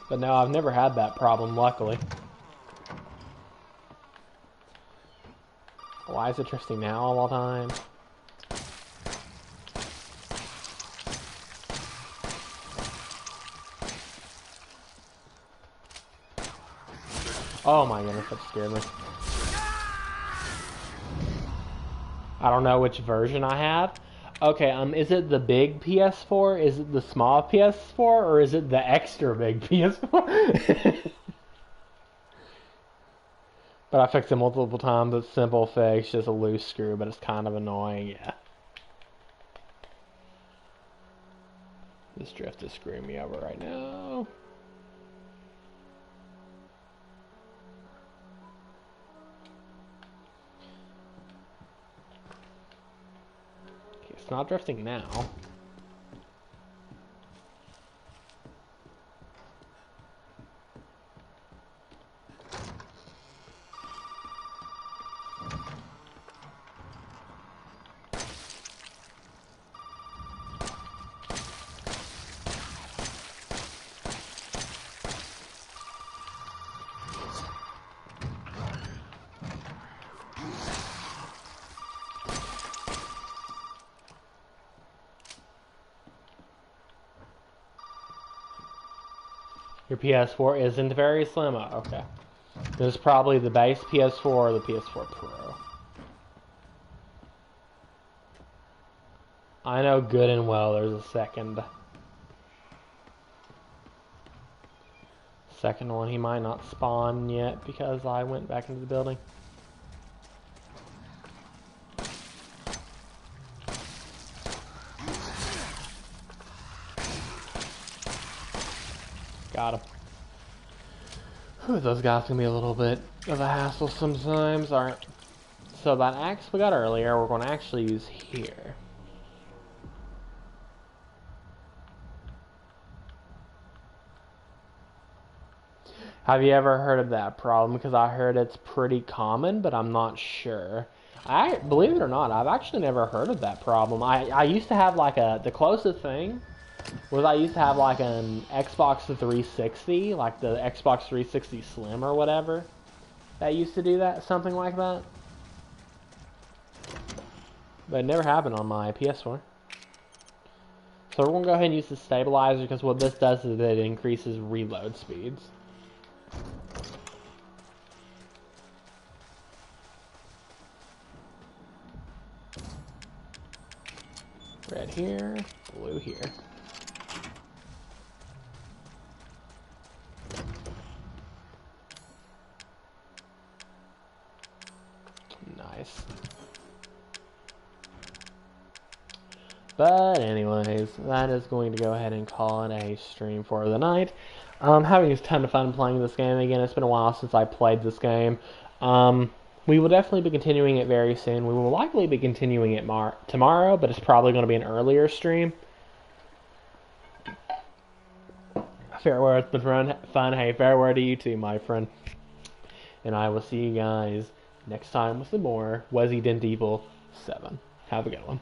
But no, I've never had that problem, luckily. Why is it drifting now all the time? Oh my goodness, that scared me. I don't know which version I have. Okay, is it the big PS4? Is it the small PS4? Or is it the extra big PS4? But I fixed it multiple times. It's simple fix, just a loose screw, but it's kind of annoying, yeah. This drift is screwing me over right now. Okay, it's not drifting now. Your PS4 isn't very slim? Oh, okay. This is probably the base PS4 or the PS4 Pro. I know good and well there's a second one. He might not spawn yet because I went back into the building. Got him. Whew, those guys can be a little bit of a hassle sometimes. Alright. So that axe we got earlier, we're going to actually use here. Have you ever heard of that problem? Because I heard it's pretty common, but I'm not sure. Believe it or not, I've actually never heard of that problem. I used to have like the closest thing was I used to have like an Xbox 360, like the Xbox 360 Slim or whatever. That used to do that, something like that. But it never happened on my PS4. So we're going to go ahead and use the stabilizer because what this does is it increases reload speeds. Red here, blue here. Nice. But anyways, that is going to go ahead and call it a stream for the night. Having a ton of fun playing this game again. It's been a while since I played this game. We will definitely be continuing it very soon. We will likely be continuing it tomorrow, but it's probably going to be an earlier stream. Fair word, it's been fun. Hey, fair word to you too, my friend. And I will see you guys next time with some more Resident Evil 7. Have a good one.